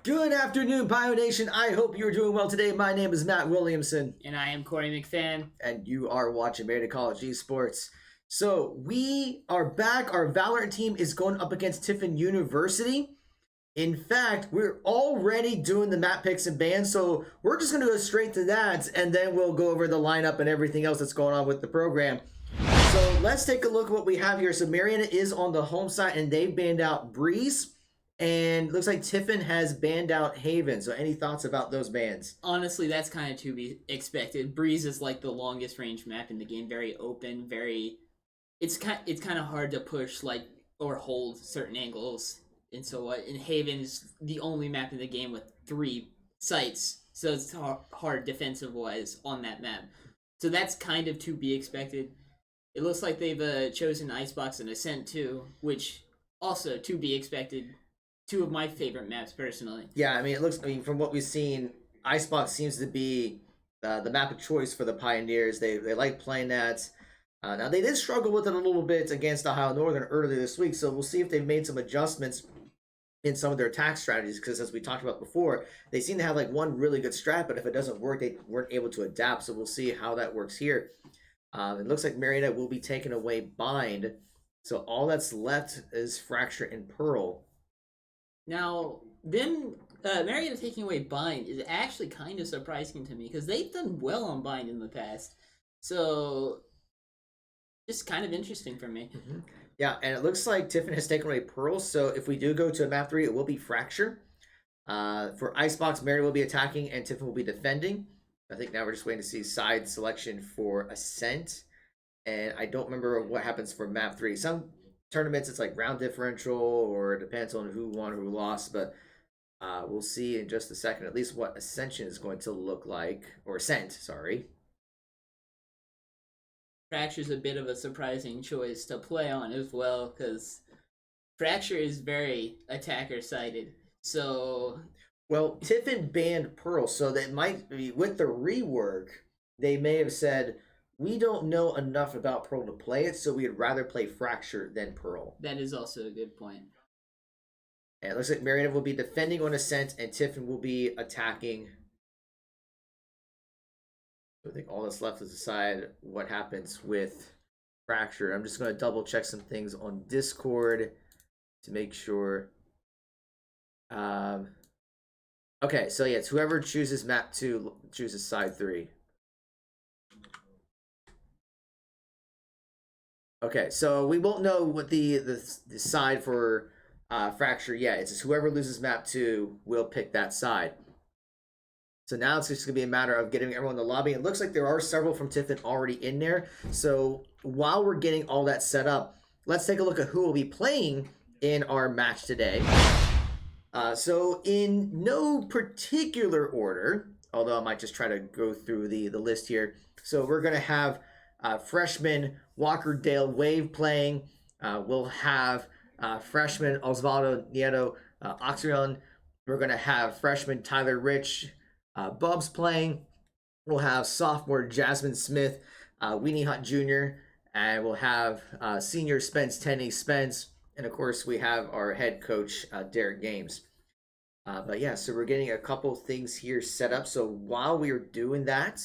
Good afternoon, Bio Nation. I hope you're doing well today. My name is Matt Williamson, And I am Corey McFan. and you are watching Marietta College Esports. So we are back. Our Valorant team is going up against Tiffin University. In fact, we're already doing the map picks and bans, so we're just going to go straight to that, and then we'll go over the lineup and everything else that's going on with the program. So let's take a look at what we have here. So Marietta is on the home side, and they've banned out Breeze. And looks like Tiffin has banned out Haven. So any thoughts about those bans? Honestly, that's kind of to be expected. Breeze is like the longest range map in the game. Very open, very. It's kind of hard to push or hold certain angles. And so what? And Haven is the only map in the game with 3 sites, so it's hard defensive wise on that map. So that's kind of to be expected. It looks like they've chosen Icebox and Ascent too, which also to be expected. 2 of my favorite maps personally. Yeah, I mean, it looks. I mean, from what we've seen, Icebox seems to be the map of choice for the Pioneers. They like playing that. Now they did struggle with it a little bit against Ohio Northern earlier this week, so we'll see if they've made some adjustments in some of their attack strategies. Because as we talked about before, they seem to have like one really good strat, but if it doesn't work, they weren't able to adapt. So we'll see how that works here. It looks like Marietta will be taking away Bind, so all that's left is Fracture and Pearl. Now, Marietta taking away Bind is actually kind of surprising to me because they've done well on Bind in the past. So, just kind of interesting for me. Mm-hmm. Yeah, and it looks like Tiffin has taken away Pearl, so if we do go to map 3, it will be Fracture. For Icebox, Marietta will be attacking and Tiffin will be defending. I think now we're just waiting to see side selection for Ascent. And I don't remember what happens for map 3. Some tournaments it's like round differential, or it depends on who won or who lost, but we'll see in just a second at least what Ascension is going to look like, or Ascent, sorry. Fracture's a bit of a surprising choice to play on as well, because Fracture is very attacker sided. So, well, Tiffin banned Pearl, so that might be with the rework. They may have said, we don't know enough about Pearl to play it, so we'd rather play Fracture than Pearl. That is also a good point. And it looks like Marietta will be defending on Ascent, and Tiffin will be attacking. I think all that's left is decide what happens with Fracture. I'm just going to double check some things on Discord to make sure. Okay, so yeah, it's whoever chooses map 2 chooses side 3. Okay, so we won't know what the side for Fracture yet. It's just whoever loses map 2 will pick that side. So now it's just going to be a matter of getting everyone in the lobby. It looks like there are several from Tiffin already in there. So while we're getting all that set up, let's take a look at who will be playing in our match today. So in no particular order, although I might just try to go through the list here. So we're going to have freshman Walker Dale Wave playing. We'll have freshman Osvaldo Nieto Oxrion. We're going to have freshman Tyler Rich Bubs playing. We'll have sophomore Jasmine Smith Weenie Hut Jr. And we'll have senior Spence Tenney Spence. And of course, we have our head coach, Derek Games. But yeah, so we're getting a couple things here set up. So while we are doing that,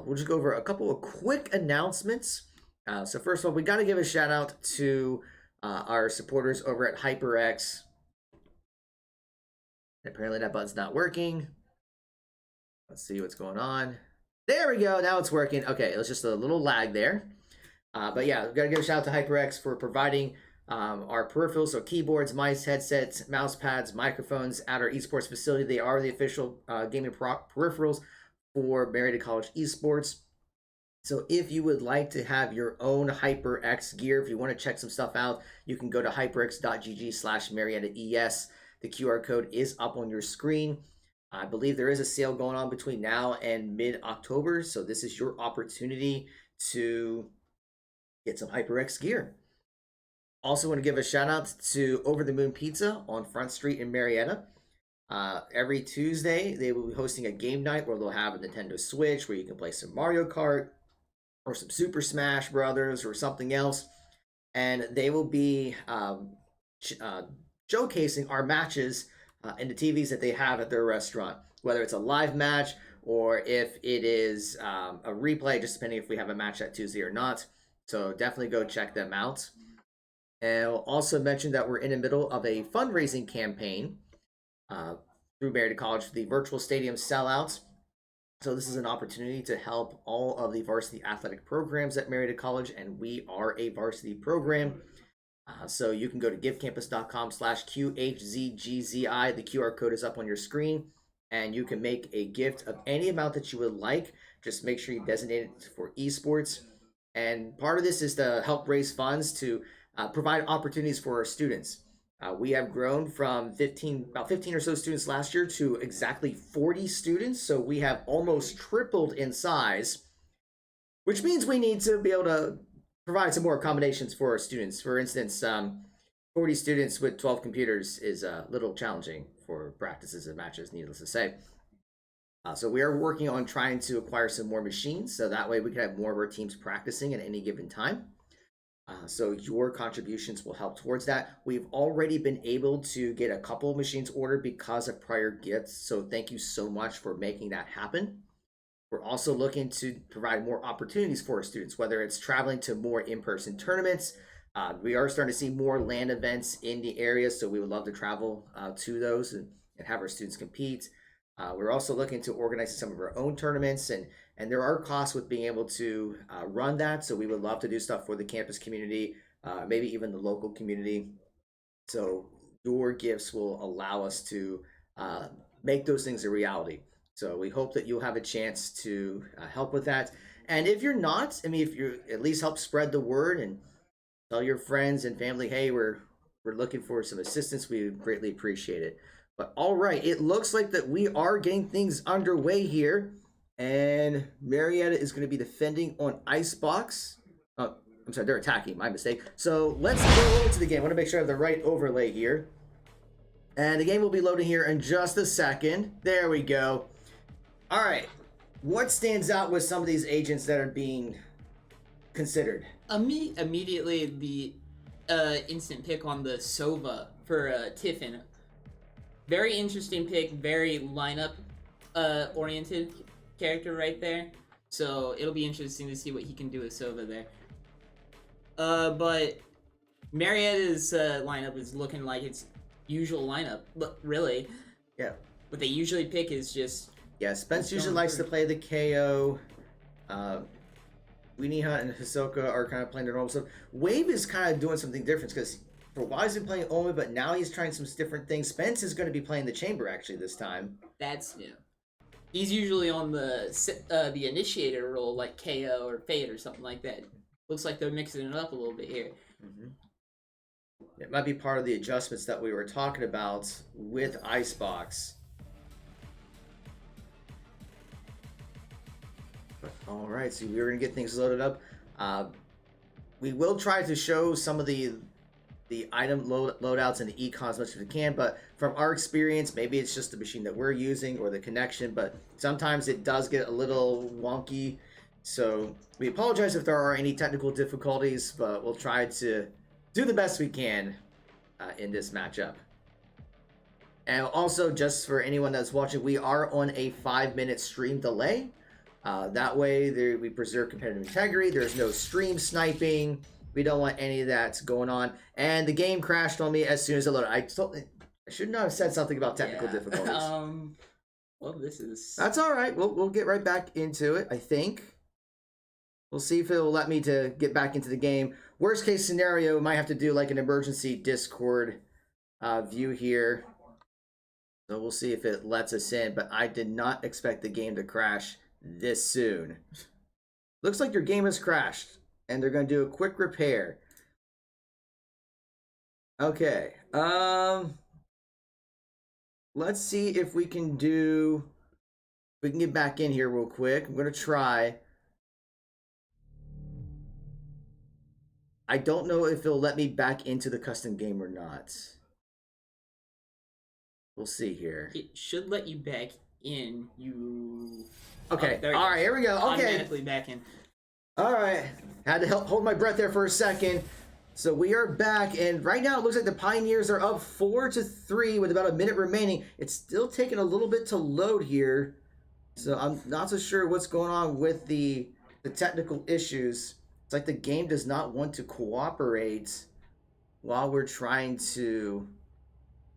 we'll just go over a couple of quick announcements. So first of all, we got to give a shout out to our supporters over at HyperX. Apparently that button's not working. Let's see what's going on. There we go. Now it's working. Okay, it was just a little lag there. But yeah, we've got to give a shout out to HyperX for providing our peripherals, so keyboards, mice, headsets, mouse pads, microphones at our esports facility. They are the official gaming peripherals for Marietta College Esports. So if you would like to have your own HyperX gear, if you want to check some stuff out, you can go to hyperx.gg/MariettaES. The QR code is up on your screen. I believe there is a sale going on between now and mid-October, so this is your opportunity to get some HyperX gear. Also want to give a shout out to Over the Moon Pizza on Front Street in Marietta. Every Tuesday, they will be hosting a game night where they'll have a Nintendo Switch where you can play some Mario Kart or some Super Smash Brothers or something else. And they will be showcasing our matches in the TVs that they have at their restaurant, whether it's a live match or if it is a replay, just depending if we have a match that Tuesday or not. So definitely go check them out. And I'll also mention that we're in the middle of a fundraising campaign through Marietta College for the virtual stadium sellouts. So this is an opportunity to help all of the varsity athletic programs at Marietta College, and we are a varsity program. So you can go to givecampus.com/QHZGZI. The QR code is up on your screen, and you can make a gift of any amount that you would like. Just make sure you designate it for esports. And part of this is to help raise funds to provide opportunities for our students. We have grown from about 15 or so students last year to exactly 40 students. So we have almost tripled in size, which means we need to be able to provide some more accommodations for our students. For instance, 40 students with 12 computers is a little challenging for practices and matches, needless to say. So we are working on trying to acquire some more machines, so that way we can have more of our teams practicing at any given time. So your contributions will help towards that. We've already been able to get a couple of machines ordered because of prior gifts, so thank you so much for making that happen. We're also looking to provide more opportunities for our students, whether it's traveling to more in-person tournaments. We are starting to see more LAN events in the area, so we would love to travel to those and have our students compete. We're also looking to organize some of our own tournaments, and there are costs with being able to run that, so we would love to do stuff for the campus community, maybe even the local community. So your gifts will allow us to make those things a reality. So we hope that you'll have a chance to help with that. And if you're not, I mean, if you at least help spread the word and tell your friends and family, hey, we're looking for some assistance, we would greatly appreciate it. But all right, it looks like that we are getting things underway here. And Marietta is going to be defending on Icebox. Oh, I'm sorry, they're attacking. My mistake. So let's go into the game. I want to make sure I have the right overlay here. And the game will be loading here in just a second. There we go. All right. What stands out with some of these agents that are being considered? Immediately, the instant pick on the Sova for Tiffin. Very interesting pick, very lineup oriented character right there. So it'll be interesting to see what he can do with Sova there. But Marietta's lineup is looking like its usual lineup. But really, yeah, what they usually pick is just Spence usually likes to play the KO. Weenie Hunt and Hisoka are kind of playing their normal stuff. Wave is kind of doing something different because for a while he's been playing Omen, but now he's trying some different things. Spence is going to be playing the Chamber actually this time. That's new. He's usually on the initiator role, like KO or Fade or something like that. Looks like they're mixing it up a little bit here. Mm-hmm. It might be part of the adjustments that we were talking about with Icebox. But, all right, so we're going to get things loaded up. We will try to show some of the item loadouts and the econs as much as we can, but from our experience, maybe it's just the machine that we're using or the connection, but sometimes it does get a little wonky. So we apologize if there are any technical difficulties, but we'll try to do the best we can in this matchup. And also, just for anyone that's watching, we are on a 5-minute stream delay. That way we preserve competitive integrity. There's no stream sniping. We don't want any of that going on. And the game crashed on me as soon as I loaded. I should not have said something about technical difficulties. Well, this is... That's all right. We'll get right back into it, I think. We'll see if it'll let me to get back into the game. Worst case scenario, we might have to do like an emergency Discord view here. So we'll see if it lets us in. But I did not expect the game to crash this soon. Looks like your game has crashed. And they're going to do a quick repair. Okay. Let's see if we can get back in here real quick. I'm going to try. I don't know if it'll let me back into the custom game or not. We'll see here. It should let you back in. Okay. All right, here we go. Okay. Automatically back in. All right. Had to hold my breath there for a second. So we are back, and right now it looks like the Pioneers are up 4-3 with about a minute remaining. It's still taking a little bit to load here, so I'm not so sure what's going on with the technical issues. It's like the game does not want to cooperate while we're trying to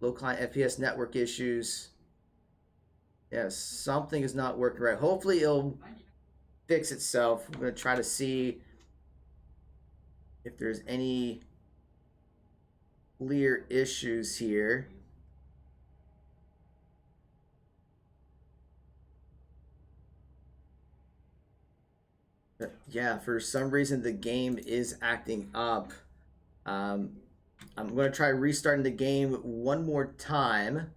low client FPS network issues. Yeah, something is not working right. Hopefully it'll fix itself. I'm going to try to see if there's any clear issues here. But yeah, for some reason the game is acting up. I'm going to try restarting the game one more time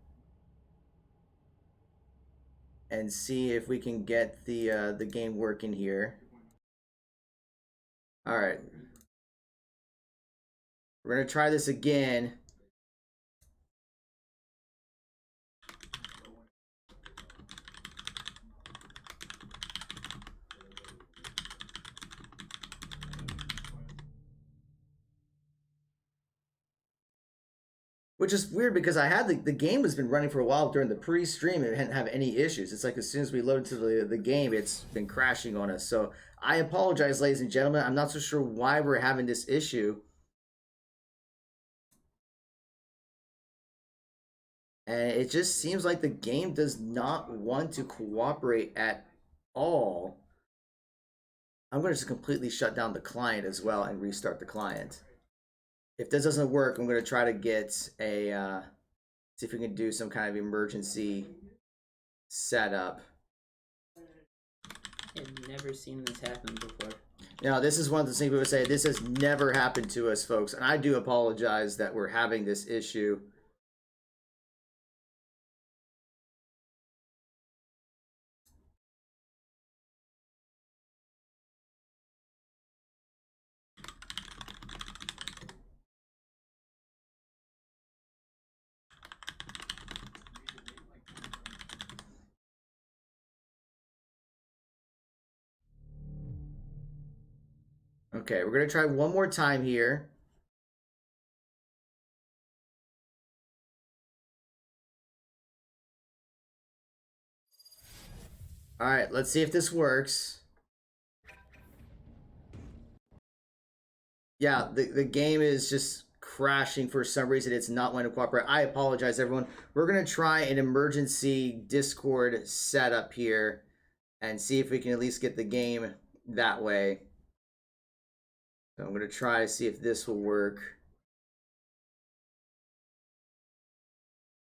and see if we can get the game working here. All right, we're going to try this again. Which is weird because I had the game has been running for a while during the pre-stream and it didn't have any issues. It's like as soon as we load to the game, it's been crashing on us. So I apologize, ladies and gentlemen. I'm not so sure why we're having this issue. And it just seems like the game does not want to cooperate at all. I'm going to just completely shut down the client as well and restart the client. If this doesn't work, I'm going to try to get a see if we can do some kind of emergency setup. I've never seen this happen before. Now, this is one of the things people say, this has never happened to us, folks. And I do apologize that we're having this issue. Okay, we're going to try one more time here. All right, let's see if this works. Yeah, the game is just crashing for some reason. It's not wanting to cooperate. I apologize, everyone. We're going to try an emergency Discord setup here and see if we can at least get the game that way. So I'm going to try to see if this will work.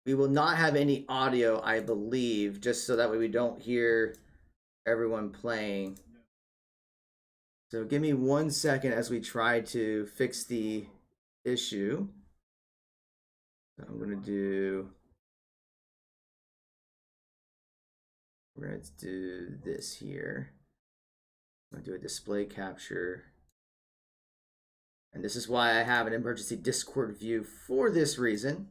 We will not have any audio, I believe, just so that way we don't hear everyone playing. So give me 1 second as we try to fix the issue. I'm going to do... We're going to do this here. I'm going to do a display capture. And this is why I have an emergency Discord view for this reason.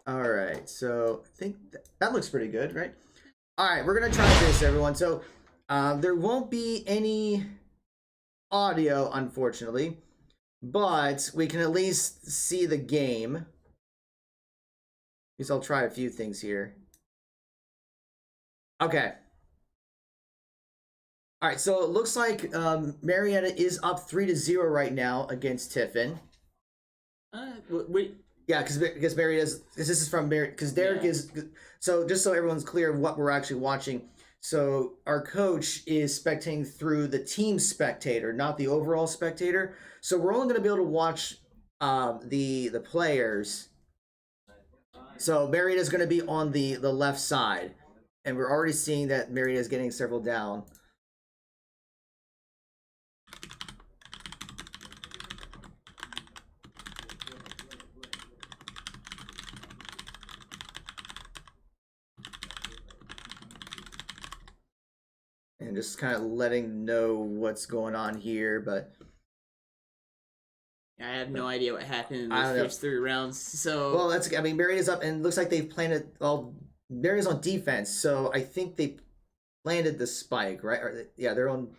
All right, so I think that looks pretty good, right? All right, we're gonna try this, everyone. So there won't be any audio, unfortunately, but we can at least see the game. Because I'll try a few things here. Okay. All right, so it looks like Marietta is up 3-0 right now against Tiffin. Wait. Yeah, because Mary is because this is from Mary because Derek is so just so everyone's clear of what we're actually watching. So our coach is spectating through the team spectator, not the overall spectator. So we're only going to be able to watch the players. So Marietta is going to be on the left side, and we're already seeing that Marietta is getting several down. and just kind of letting know what's going on here. But I have no idea what happened in I those don't know. first 3 rounds. So well, I mean, Marietta's up, and it looks like they've planted. Well, Marietta's on defense, so I think they planted the spike, right? Yeah, they're on.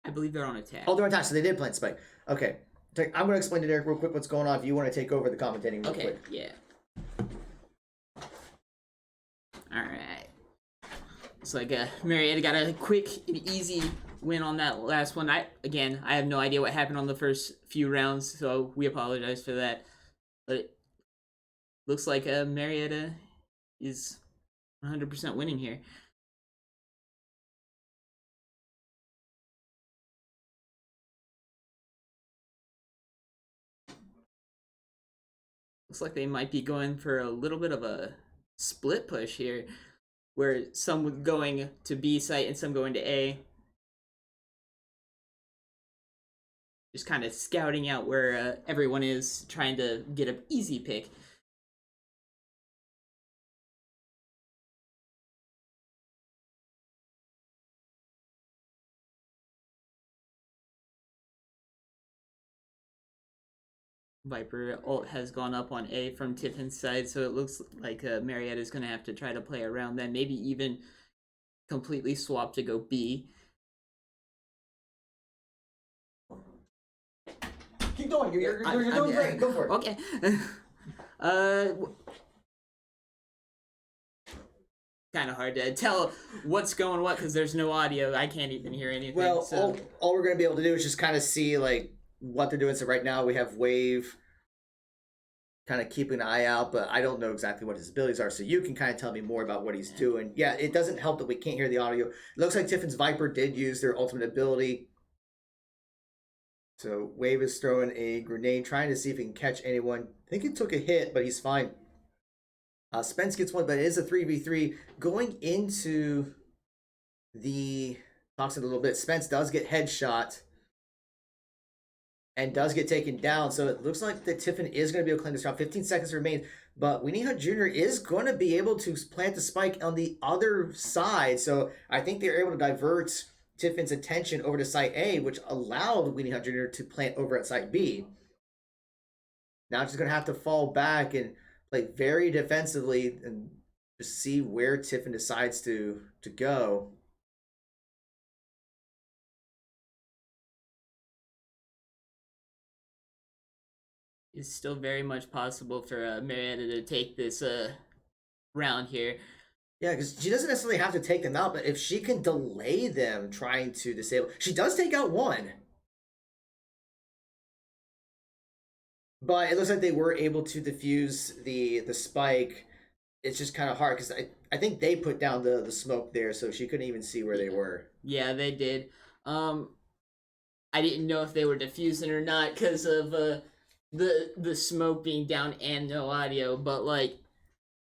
I believe they're on attack. Oh, they're on attack, so they did plant spike. Okay, I'm going to explain to Derek real quick what's going on. If you want to take over the commentating real quick. Yeah. All right. It's like Marietta got a quick and easy win on that last one. I have no idea what happened on the first few rounds, so we apologize for that. But it looks like Marietta is 100% winning here. Looks like they might be going for a little bit of a split push here, where some going to B site and some going to A. Just kind of scouting out where everyone is, trying to get an easy pick. Viper ult has gone up on A from Tiffin's side, so it looks like Marietta is going to have to try to play around that, maybe even completely swap to go B. Keep going. You're doing great. Go for it. Okay. Kind of hard to tell what's going what because there's no audio. I can't even hear anything. Well, so. all we're going to be able to do is just kind of see like what they're doing. So right now we have Wave kind of keeping an eye out, but I don't know exactly what his abilities are. So you can kind of tell me more about what he's doing. Yeah, it doesn't help that we can't hear the audio. It looks like Tiffin's Viper did use their ultimate ability. So Wave is throwing a grenade, trying to see if he can catch anyone. I think he took a hit, but he's fine. Spence gets one, but it is a 3v3. Going into the toxin a little bit, Spence does get headshot and does get taken down. So it looks like that Tiffin is going to be able to claim this round. 15 seconds remain, but Weenie Hunt Jr. is going to be able to plant the spike on the other side. So I think they're able to divert Tiffin's attention over to site A, which allowed Weenie Hunt Jr. to plant over at site B. Now she's going to have to fall back and play very defensively and just see where Tiffin decides to go. It's still very much possible for Marietta to take this round here. Yeah, because she doesn't necessarily have to take them out, but if she can delay them trying to disable... She does take out one. But it looks like they were able to defuse the spike. It's just kind of hard because I think they put down the smoke there, so she couldn't even see where they were. Yeah, they did. I didn't know if they were diffusing or not because of the smoke being down and no audio, but like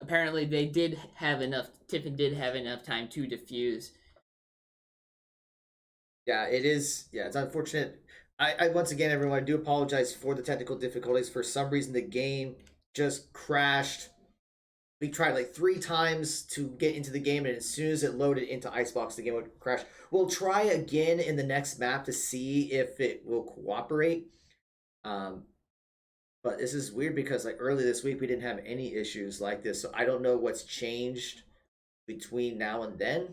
apparently they did have enough. Tiffin did have enough time to diffuse. Yeah, it is. Yeah, it's unfortunate. I once again, everyone, I do apologize for the technical difficulties. For some reason, the game just crashed. We tried like 3 times to get into the game, and as soon as it loaded into Icebox, the game would crash. We'll try again in the next map to see if it will cooperate. But this is weird because like early this week we didn't have any issues like this, so I don't know what's changed between now and then.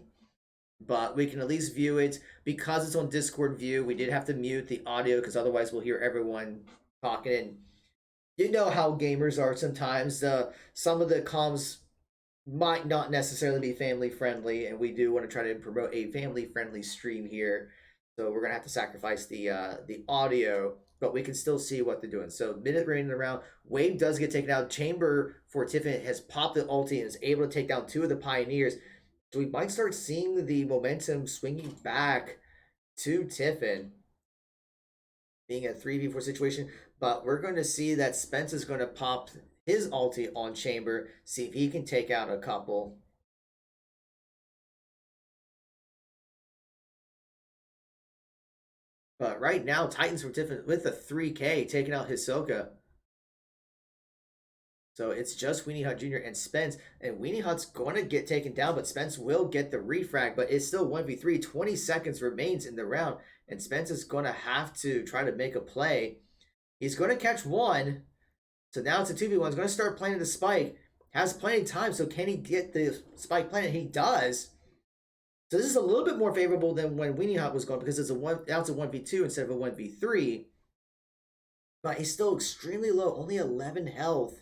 But we can at least view it because it's on Discord view. We did have to mute the audio because otherwise we'll hear everyone talking. And you know how gamers are sometimes. Some of the comms might not necessarily be family friendly, and we do want to try to promote a family friendly stream here. So we're gonna have to sacrifice the audio, but we can still see what they're doing. So minute remaining around. Wave does get taken out. Chamber for Tiffin has popped the ulti and is able to take down 2 of the Pioneers. So we might start seeing the momentum swinging back to Tiffin, being a 3v4 situation. But we're going to see that Spence is going to pop his ulti on Chamber, see if he can take out a couple. But right now, Titans from Tiffin with a 3K taking out Hisoka. So it's just Weenie Hut Jr. and Spence. And Weenie Hut's going to get taken down, but Spence will get the refrag. But it's still 1v3. 20 seconds remains in the round. And Spence is going to have to try to make a play. He's going to catch one. So now it's a 2v1. He's going to start planting the spike. Has plenty of time, so can he get the spike planted? He does. So this is a little bit more favorable than when Weenie Hut was going because now it's a 1v2 instead of a 1v3. But he's still extremely low, only 11 health.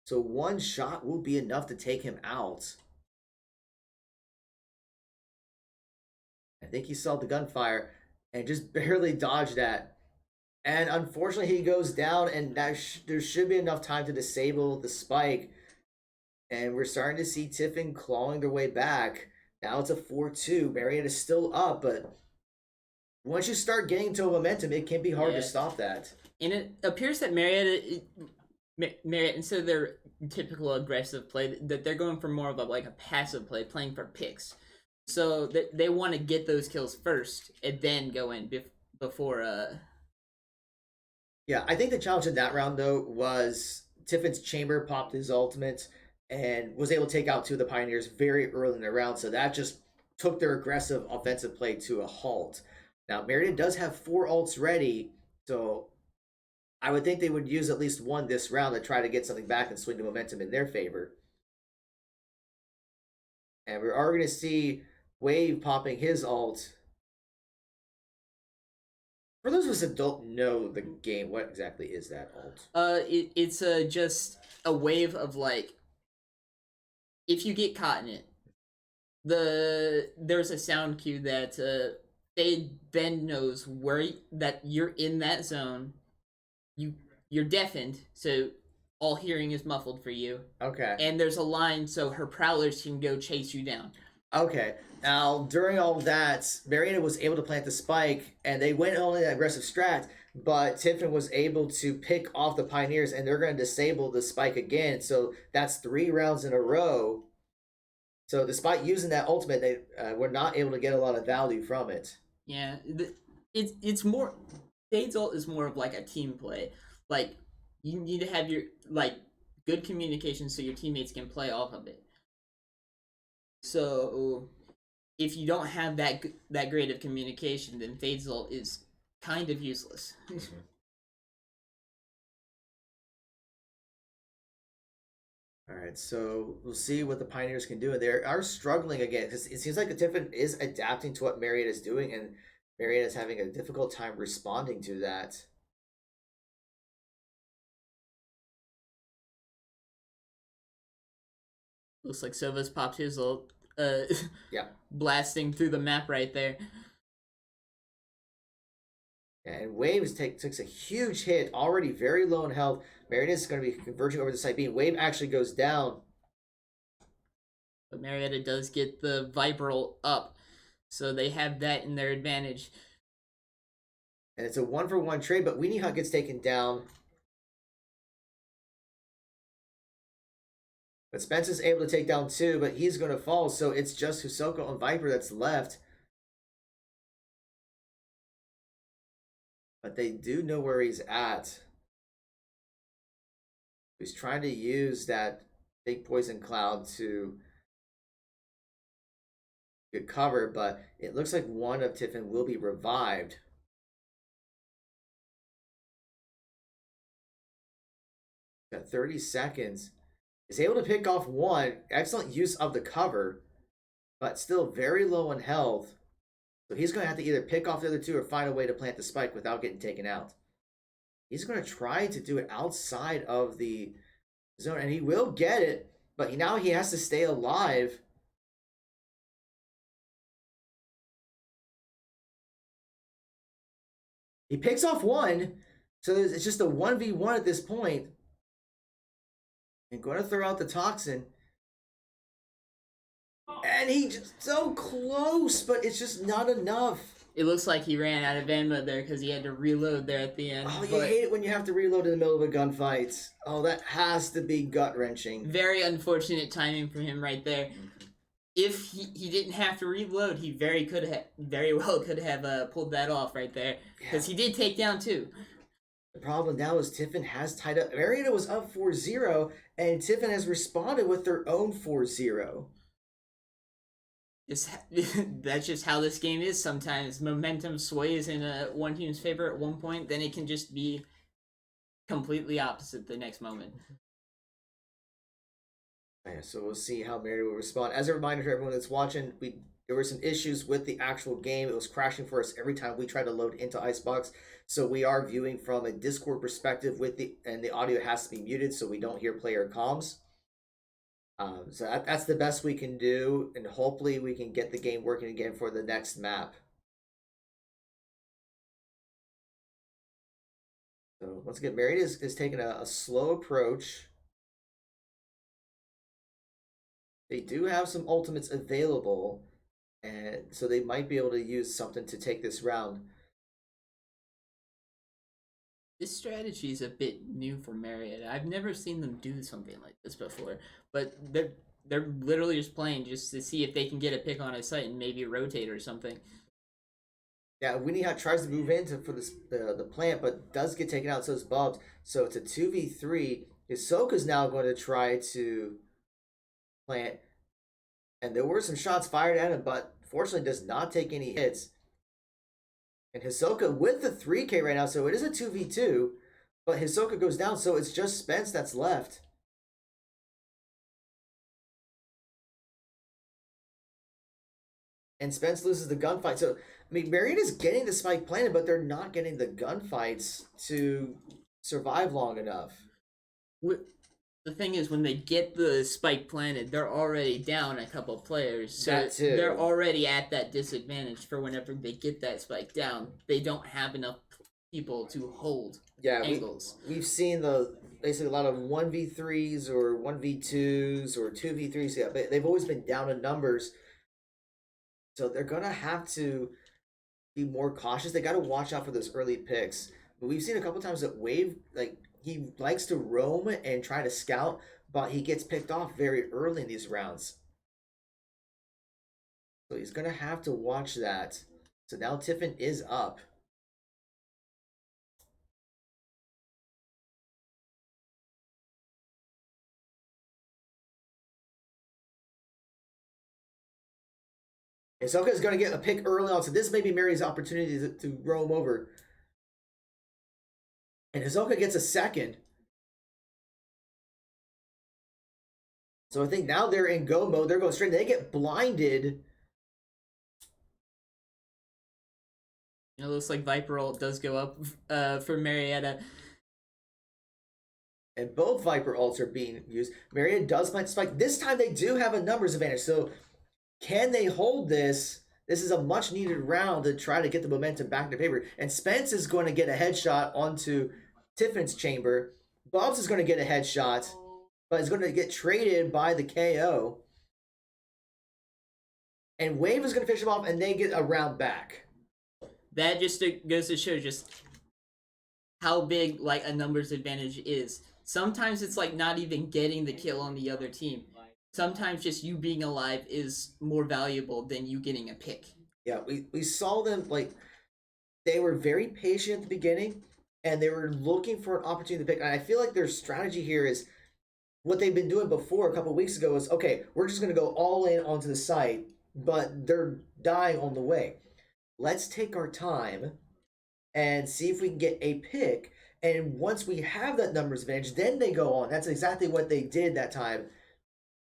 So one shot will be enough to take him out. I think he saw the gunfire and just barely dodged that. And unfortunately, he goes down, and there should be enough time to disable the spike. And we're starting to see Tiffin clawing their way back. Now it's a 4-2. Marietta is still up, but once you start getting into a momentum, it can be hard to stop that. And it appears that Marietta, instead of their typical aggressive play, that they're going for more of a passive play, playing for picks. So they want to get those kills first and then go in before. Yeah, I think the challenge in that round, though, was Tiffin's Chamber popped his ultimate and was able to take out two of the Pioneers very early in the round. So that just took their aggressive offensive play to a halt. Now, Marietta does have 4 ults ready, so I would think they would use at least one this round to try to get something back and swing the momentum in their favor. And we're already going to see Wave popping his ult. For those of us that don't know the game, what exactly is that ult? It's just a wave of if you get caught in it, there's a sound cue that Ben knows that you're in that zone. You're deafened, so all hearing is muffled for you. Okay. And there's a line so her prowlers can go chase you down. Okay. Now, during all of that, Marietta was able to plant the spike, and they went on an aggressive strat, but Tiffin was able to pick off the Pioneers, and they're going to disable the spike again. So that's 3 rounds in a row. So despite using that ultimate, they were not able to get a lot of value from it. Yeah, it's more... Fade's ult is more of a team play. You need to have your good communication so your teammates can play off of it. So if you don't have that great of communication, then Fade's ult is kind of useless. Mm-hmm. All right, so we'll see what the Pioneers can do. And they are struggling again because it seems like the Tiffin is adapting to what Marietta is doing, and Marietta is having a difficult time responding to that. Looks like Sova's popped his ult. Yeah. Blasting through the map right there. Yeah, and Wave takes a huge hit, already very low in health. Marietta is going to be converging over the side B. Wave actually goes down. But Marietta does get the Viper ult up, so they have that in their advantage. And it's a 1-for-1 trade, but Weenie Hut gets taken down. But Spence is able to take down 2, but he's going to fall, so it's just Husoko and Viper that's left. But they do know where he's at. He's trying to use that big poison cloud to get cover, but it looks like one of Tiffin will be revived. Got 30 seconds. Is able to pick off one. Excellent use of the cover, but still very low in health. So he's going to have to either pick off the other 2 or find a way to plant the spike without getting taken out. He's going to try to do it outside of the zone, and he will get it, but now he has to stay alive. He picks off one, so it's just a 1v1 at this point. And going to throw out the toxin. And he just so close, but it's just not enough. It looks like he ran out of ammo there because he had to reload there at the end. Oh, you hate it when you have to reload in the middle of a gunfight. Oh, that has to be gut-wrenching. Very unfortunate timing for him right there. If he didn't have to reload, he very well could have pulled that off right there because he did take down 2. The problem now is Tiffin has tied up. Marietta was up 4-0, and Tiffin has responded with their own 4-0. Just that's just how this game is. Sometimes momentum sways in one team's favor at one point, then it can just be completely opposite the next moment. Yeah, so we'll see how Marietta will respond. As a reminder to everyone that's watching, there were some issues with the actual game. It was crashing for us every time we tried to load into Icebox. So we are viewing from a Discord perspective and the audio has to be muted so we don't hear player comms. So that's the best we can do, and hopefully we can get the game working again for the next map. So once again, Marietta is taking a slow approach. They do have some ultimates available, and so they might be able to use something to take this round. This strategy is a bit new for Marietta. I've never seen them do something like this before, but they're literally just playing just to see if they can get a pick on a site and maybe rotate or something. Yeah, Winnie Hot tries to move into for this the plant, but does get taken out. So does Bubs. So it's a 2v3. Hisoka's now going to try to plant, and there were some shots fired at him, but fortunately does not take any hits. And Hisoka with the 3K right now, so it is a 2v2, but Hisoka goes down, so it's just Spence that's left. And Spence loses the gunfight. So, I mean, Marietta's getting the spike planted, but they're not getting the gunfights to survive long enough. The thing is, when they get the spike planted, they're already down a couple players. So That too. they're already at that disadvantage for whenever they get that spike down. They don't have enough people to hold angles. We've seen basically a lot of 1v3s or 1v2s or 2v3s. Yeah, but they've always been down in numbers. So they're going to have to be more cautious. They got to watch out for those early picks. But we've seen a couple times that Wave, he likes to roam and try to scout, but he gets picked off very early in these rounds. So he's going to have to watch that. So now Tiffin is up. Hisoka is going to get a pick early on, so this may be Mary's opportunity to roam over. And Hisoka gets a second. So I think now they're in go mode. They're going straight. They get blinded. It looks like Viper ult does go up for Marietta. And both Viper ults are being used. Marietta does plant spike. This time they do have a numbers advantage. So can they hold this? This is a much needed round to try to get the momentum back in favor. And Spence is going to get a headshot onto Tiffin's chamber. Bobs is going to get a headshot, but is going to get traded by the KO. And Wave is going to finish him off, and they get a round back. That just goes to show just how big a numbers advantage is. Sometimes it's not even getting the kill on the other team. Sometimes just you being alive is more valuable than you getting a pick. Yeah, we saw them, they were very patient at the beginning, and they were looking for an opportunity to pick. And I feel like their strategy here is what they've been doing before a couple of weeks ago is, okay, we're just going to go all in onto the site, but they're dying on the way. Let's take our time and see if we can get a pick. And once we have that numbers advantage, then they go on. That's exactly what they did that time,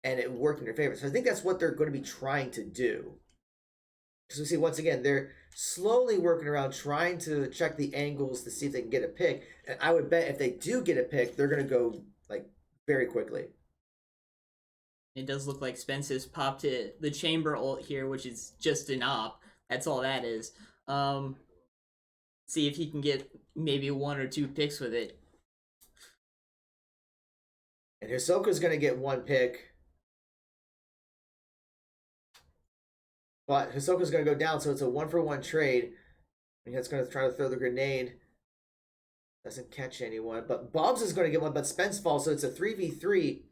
and it worked in their favor. So I think that's what they're going to be trying to do. Because we see, once again, they're slowly working around trying to check the angles to see if they can get a pick. And I would bet if they do get a pick, they're going to go very quickly. It does look like Spence has popped the chamber ult here, which is just an op. That's all that is. See if he can get maybe 1 or 2 picks with it. And Hisoka's going to get 1 pick. But Hisoka's going to go down, so it's a 1-for-1 trade. And he's going to try to throw the grenade. Doesn't catch anyone. But Bobs is going to get 1, but Spence falls, so it's a 3v3.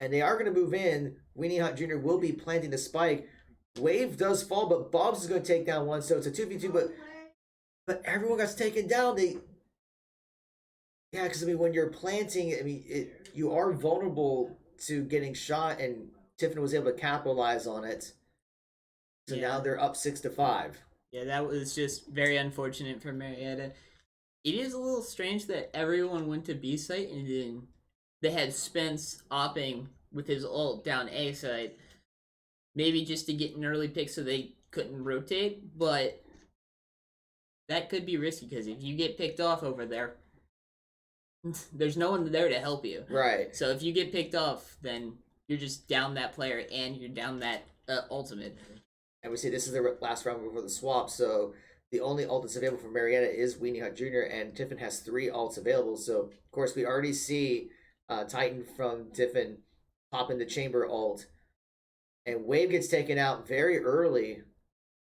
And they are going to move in. Weenie Hot Jr. will be planting the spike. Wave does fall, but Bobs is going to take down 1, so it's a 2v2. But everyone got taken down. Yeah, because I mean, when you're planting, I mean, you are vulnerable to getting shot, and Tiffin was able to capitalize on it. So now Yeah. they're up 6-5. Yeah, that was just very unfortunate for Marietta. It is a little strange that everyone went to B site and then they had Spence opping with his ult down A site. Maybe just to get an early pick so they couldn't rotate, but that could be risky because if you get picked off over there, there's no one there to help you. Right. So if you get picked off, then you're just down that player and you're down that ultimate. And we see this is the last round before the swap, so the only ult that's available for Marietta is Weenie Hut Jr., and Tiffin has 3 ults available. So, of course, we already see Titan from Tiffin pop in the chamber ult, and Wave gets taken out very early.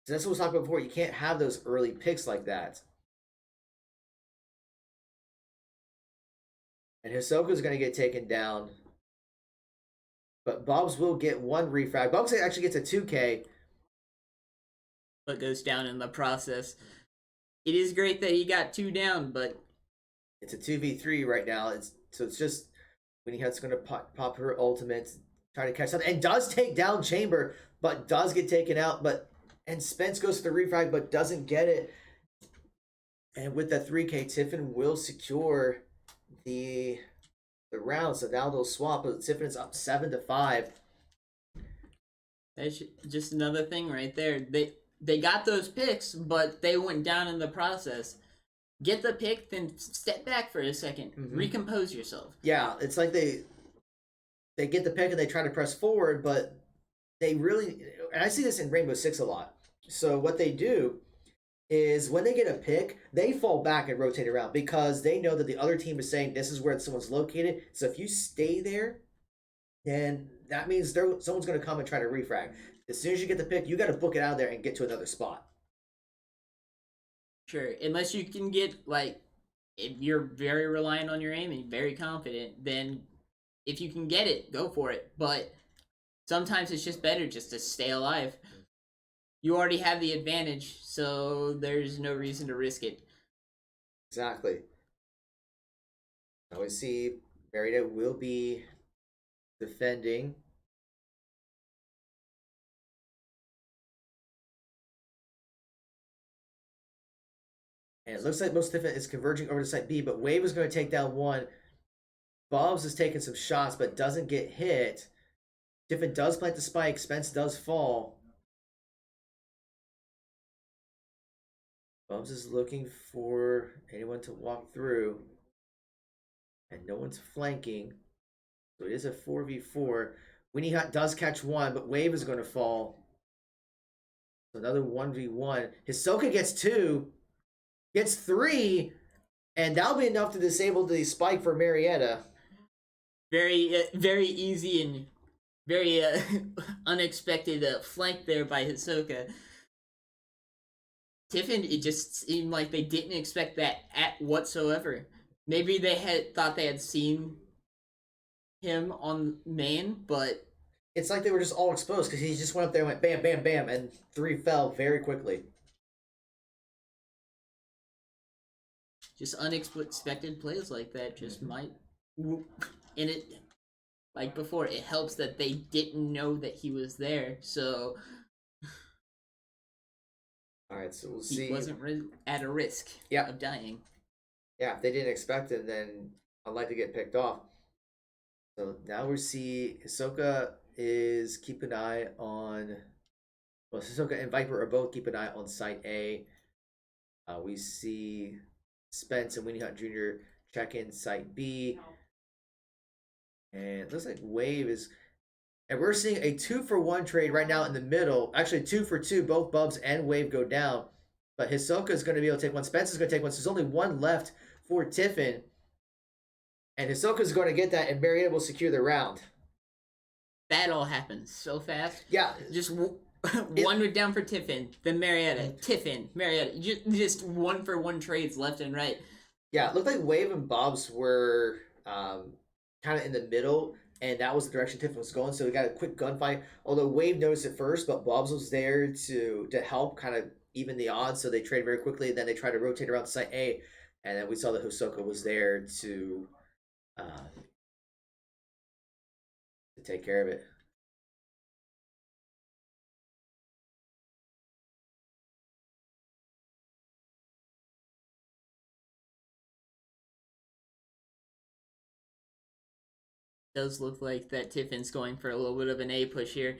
So that's what we talked about before. You can't have those early picks like that. And Hisoka's going to get taken down. But Bubs will get 1 refrag. Bubs actually gets a 2K. But goes down in the process. It is great that he got 2 down, but it's a 2v3 right now. It's just Winnie Hut's going to pop her ultimate, try to catch something, and does take down Chamber, but does get taken out. And Spence goes to the refrag, but doesn't get it. And with the 3K, Tiffin will secure the round. So now they'll swap. But Tiffin is up 7-5. That's just another thing right there. They got those picks, but they went down in the process. Get the pick, then step back for a second. Mm-hmm. Recompose yourself. Yeah, it's like they get the pick and they try to press forward, but they really, and I see this in Rainbow Six a lot. So what they do is when they get a pick, they fall back and rotate around because they know that the other team is saying this is where someone's located. So if you stay there, then that means someone's going to come and try to refrag. As soon as you get the pick, you got to book it out of there and get to another spot. Sure, unless you can get, like, if you're very reliant on your aim and very confident, then if you can get it, go for it. But sometimes it's just better just to stay alive. You already have the advantage, so there's no reason to risk it. Exactly. Now we see Marietta will be defending. And it looks like most Tiffin is converging over to site B, but Wave is going to take down 1. Bobs is taking some shots, but doesn't get hit. Tiffin does plant the spike. Spence does fall. Bobs is looking for anyone to walk through. And no one's flanking. So it is a 4v4. Winnie Hot does catch 1, but Wave is going to fall. So another 1v1. Hisoka gets 2. Gets 3. And that'll be enough to disable the spike for Marietta. Very, very easy and very unexpected flank there by Hisoka. Tiffin, it just seemed like they didn't expect that at whatsoever. Maybe they had thought they had seen him on main, but it's like they were just all exposed because he just went up there and went bam, bam, bam, and 3 fell very quickly. Just unexpected plays like that just might, and it, like before, it helps that they didn't know that he was there, so all right, so we'll see. He wasn't at a risk of dying. Yeah, if they didn't expect it, then I'd like to get picked off. So now we see Hisoka is keep an eye on. Well, Hisoka and Viper are both keep an eye on site A. We see Spence and Winnie Hunt Jr. check in site B. And it looks like Wave is. And we're seeing a 2-for-1 trade right now in the middle. Actually, 2-for-2. Both Bubs and Wave go down. But Hisoka is going to be able to take 1. Spence is going to take 1. So there's only 1 left for Tiffin. And Hisoka is going to get that, and Marietta will secure the round. That all happens so fast. Yeah. Just one down for Tiffin, then Marietta, Tiffin, Marietta. Just 1-for-1 trades left and right. Yeah, it looked like Wave and Bobs were kind of in the middle, and that was the direction Tiffin was going. So we got a quick gunfight. Although Wave noticed it first, but Bobs was there to help kind of even the odds. So they traded very quickly. Then they tried to rotate around site A. And then we saw that Hisoka was there to take care of it. Does look like that Tiffin's going for a little bit of an A push here.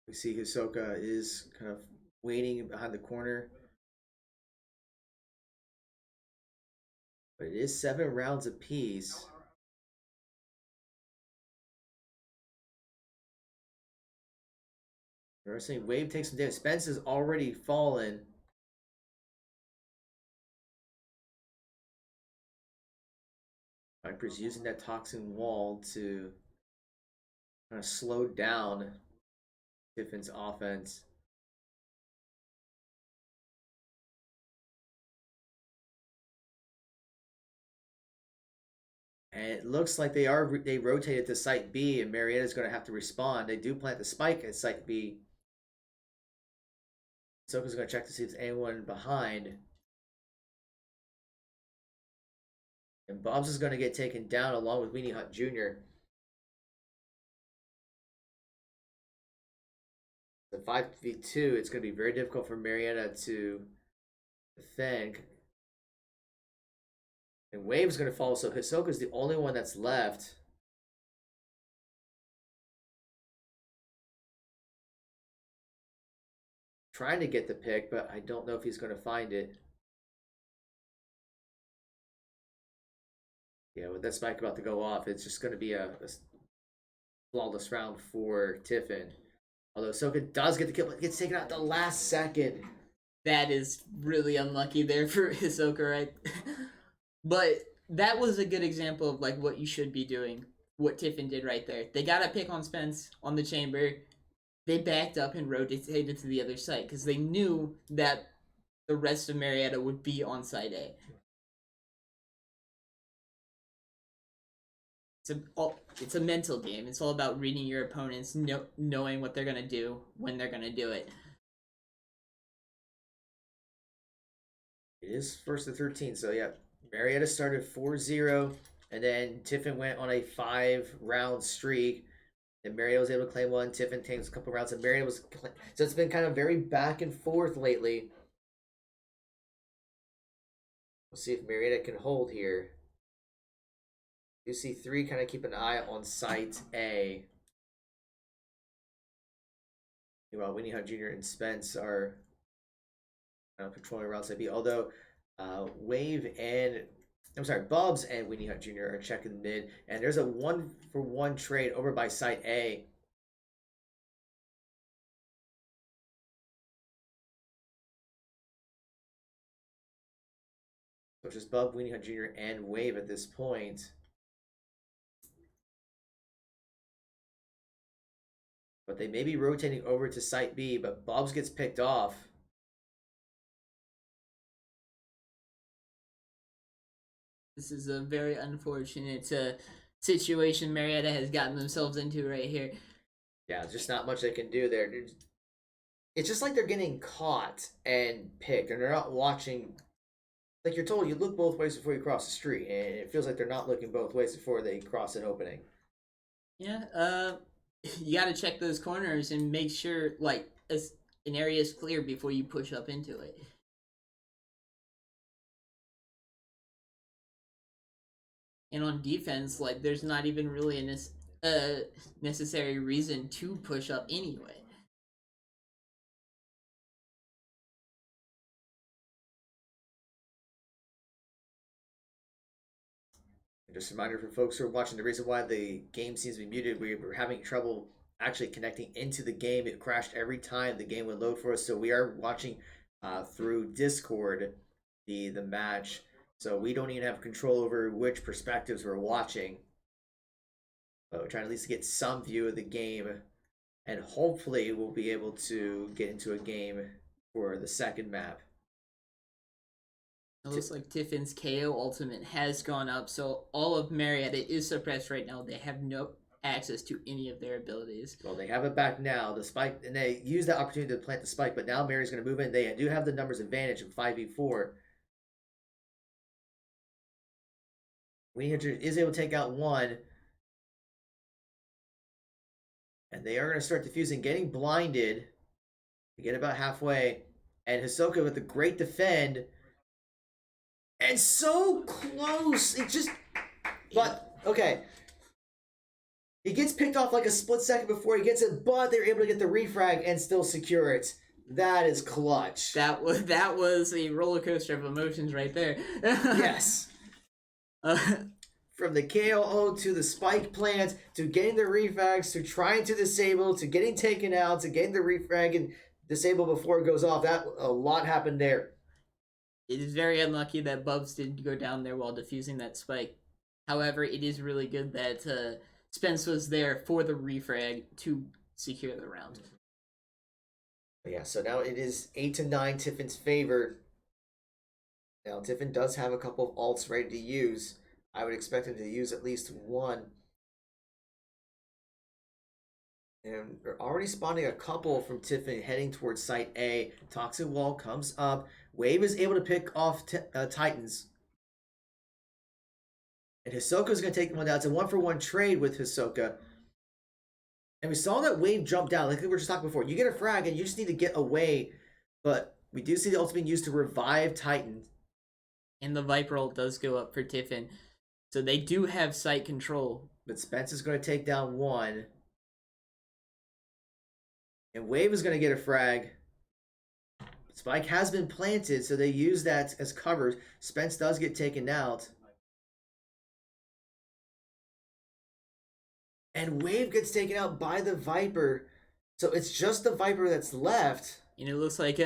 We see Hisoka is kind of waiting behind the corner. But it is 7 rounds apiece. We're saying Wave takes some damage. Spence has already fallen. Viper's using that toxin wall to kind of slow down Tiffin's offense. And it looks like they rotated to site B, and Marietta's going to have to respond. They do plant the spike at site B. Soka's going to check to see if there's anyone behind. And Bobs is going to get taken down along with Weenie Hunt Jr. The 5v2, it's going to be very difficult for Marietta to defend. And Wave's going to fall, so Hisoka's the only one that's left. Trying to get the pick, but I don't know if he's going to find it. Yeah, with that spike about to go off, it's just going to be a flawless round for Tiffin. Although Hisoka does get the kill, but gets taken out at the last second. That is really unlucky there for Hisoka, right? But that was a good example of like what you should be doing. What Tiffin did right there. They got a pick on Spence on the chamber. They backed up and rotated to the other site because they knew that the rest of Marietta would be on site A. It's a mental game. It's all about reading your opponents, knowing what they're going to do when they're going to do it. It is first to 13, so yeah. Marietta started 4-0, and then Tiffin went on a 5-round streak. And Marietta was able to claim one. Tiffin takes a couple rounds, and Marietta was... So it's been kind of very back and forth lately. We'll see if Marietta can hold here. You see 3 kind of keep an eye on site A. Meanwhile, Winnie Hunt Jr. and Spence are controlling around site B. Although Wave and... I'm sorry, Bubs and Winnie Hunt Jr. are checking mid. And there's a 1-for-1 trade over by site A. So it's just Bub, Winnie Hunt Jr. and Wave at this point. But they may be rotating over to site B, but Bobs gets picked off. This is a very unfortunate situation Marietta has gotten themselves into right here. Yeah, there's just not much they can do there. It's just like they're getting caught and picked, and they're not watching. Like you're told, you look both ways before you cross the street, and it feels like they're not looking both ways before they cross an opening. Yeah, you got to check those corners and make sure like an area is clear before you push up into it. And on defense, like there's not even really a necessary reason to push up anyway. And just a reminder for folks who are watching, the reason why the game seems to be muted, we were having trouble actually connecting into the game. It crashed every time the game would load for us, so we are watching through Discord the match. So we don't even have control over which perspectives we're watching. But we're trying at least get some view of the game. And hopefully we'll be able to get into a game for the second map. It looks like Tiffin's KO ultimate has gone up, so all of Marietta is suppressed right now. They have no access to any of their abilities. Well, they have it back now. The spike, and they use that opportunity to plant the spike, but now Mary's going to move in. They do have the numbers advantage in 5v4. Weenie Hunter is able to take out one. And they are going to start defusing, getting blinded. They get about halfway. And Hisoka with the great defend. And so close. It just. But, okay. He gets picked off like a split second before he gets it, but they're able to get the refrag and still secure it. That is clutch. That was a roller coaster of emotions right there. Yes. From the KO to the spike plant to getting the refrags to trying to disable to getting taken out to getting the refrag and disable before it goes off. That a lot happened there. It is very unlucky that Bubs did go down there while defusing that spike. However, it is really good that Spence was there for the refrag to secure the round. But yeah, so now it is 8-9 Tiffin's favor. Now Tiffin does have a couple of alts ready to use. I would expect him to use at least one. And they're already spawning a couple from Tiffin heading towards Site A. Toxic Wall comes up. Wave is able to pick off Titans. And Hisoka's going to take one down. It's a 1-for-1 trade with Hisoka. And we saw that Wave jump down. Like we were just talking before. You get a frag and you just need to get away. But we do see the ult being used to revive Titan. And the Viper ult does go up for Tiffin. So they do have site control. But Spence is going to take down one. And Wave is going to get a frag. Spike has been planted, so they use that as cover. Spence does get taken out. And Wave gets taken out by the Viper. So it's just the Viper that's left. And it looks like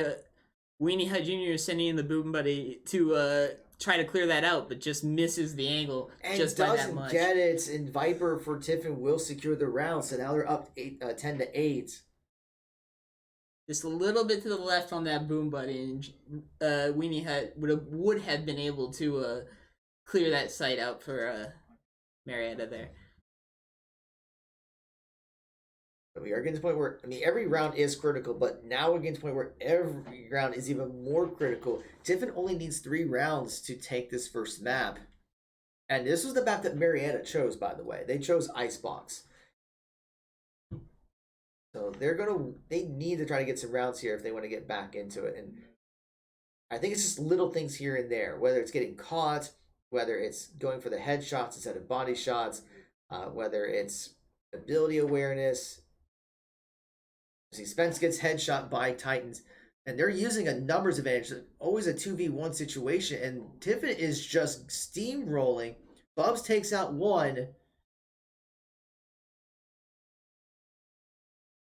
Weenie Hut Jr. is sending in the Boom Buddy to try to clear that out, but just misses the angle and just by that much. Doesn't get it, and Viper for Tiffin will secure the round. So now they're up 10-8. Just a little bit to the left on that Boom Buddy, and Weenie Hut would have been able to clear that site out for Marietta there. We are getting to the point where, I mean, every round is critical, but now we're getting to the point where every round is even more critical. Tiffin only needs 3 rounds to take this first map. And this was the map that Marietta chose, by the way. They chose Icebox. So they need to try to get some rounds here if they want to get back into it. And I think it's just little things here and there, whether it's getting caught, whether it's going for the headshots instead of body shots, whether it's ability awareness. See, Spence gets headshot by Titans, and they're using a numbers advantage, always a 2v1 situation, and Tiffin is just steamrolling. Bubs takes out one.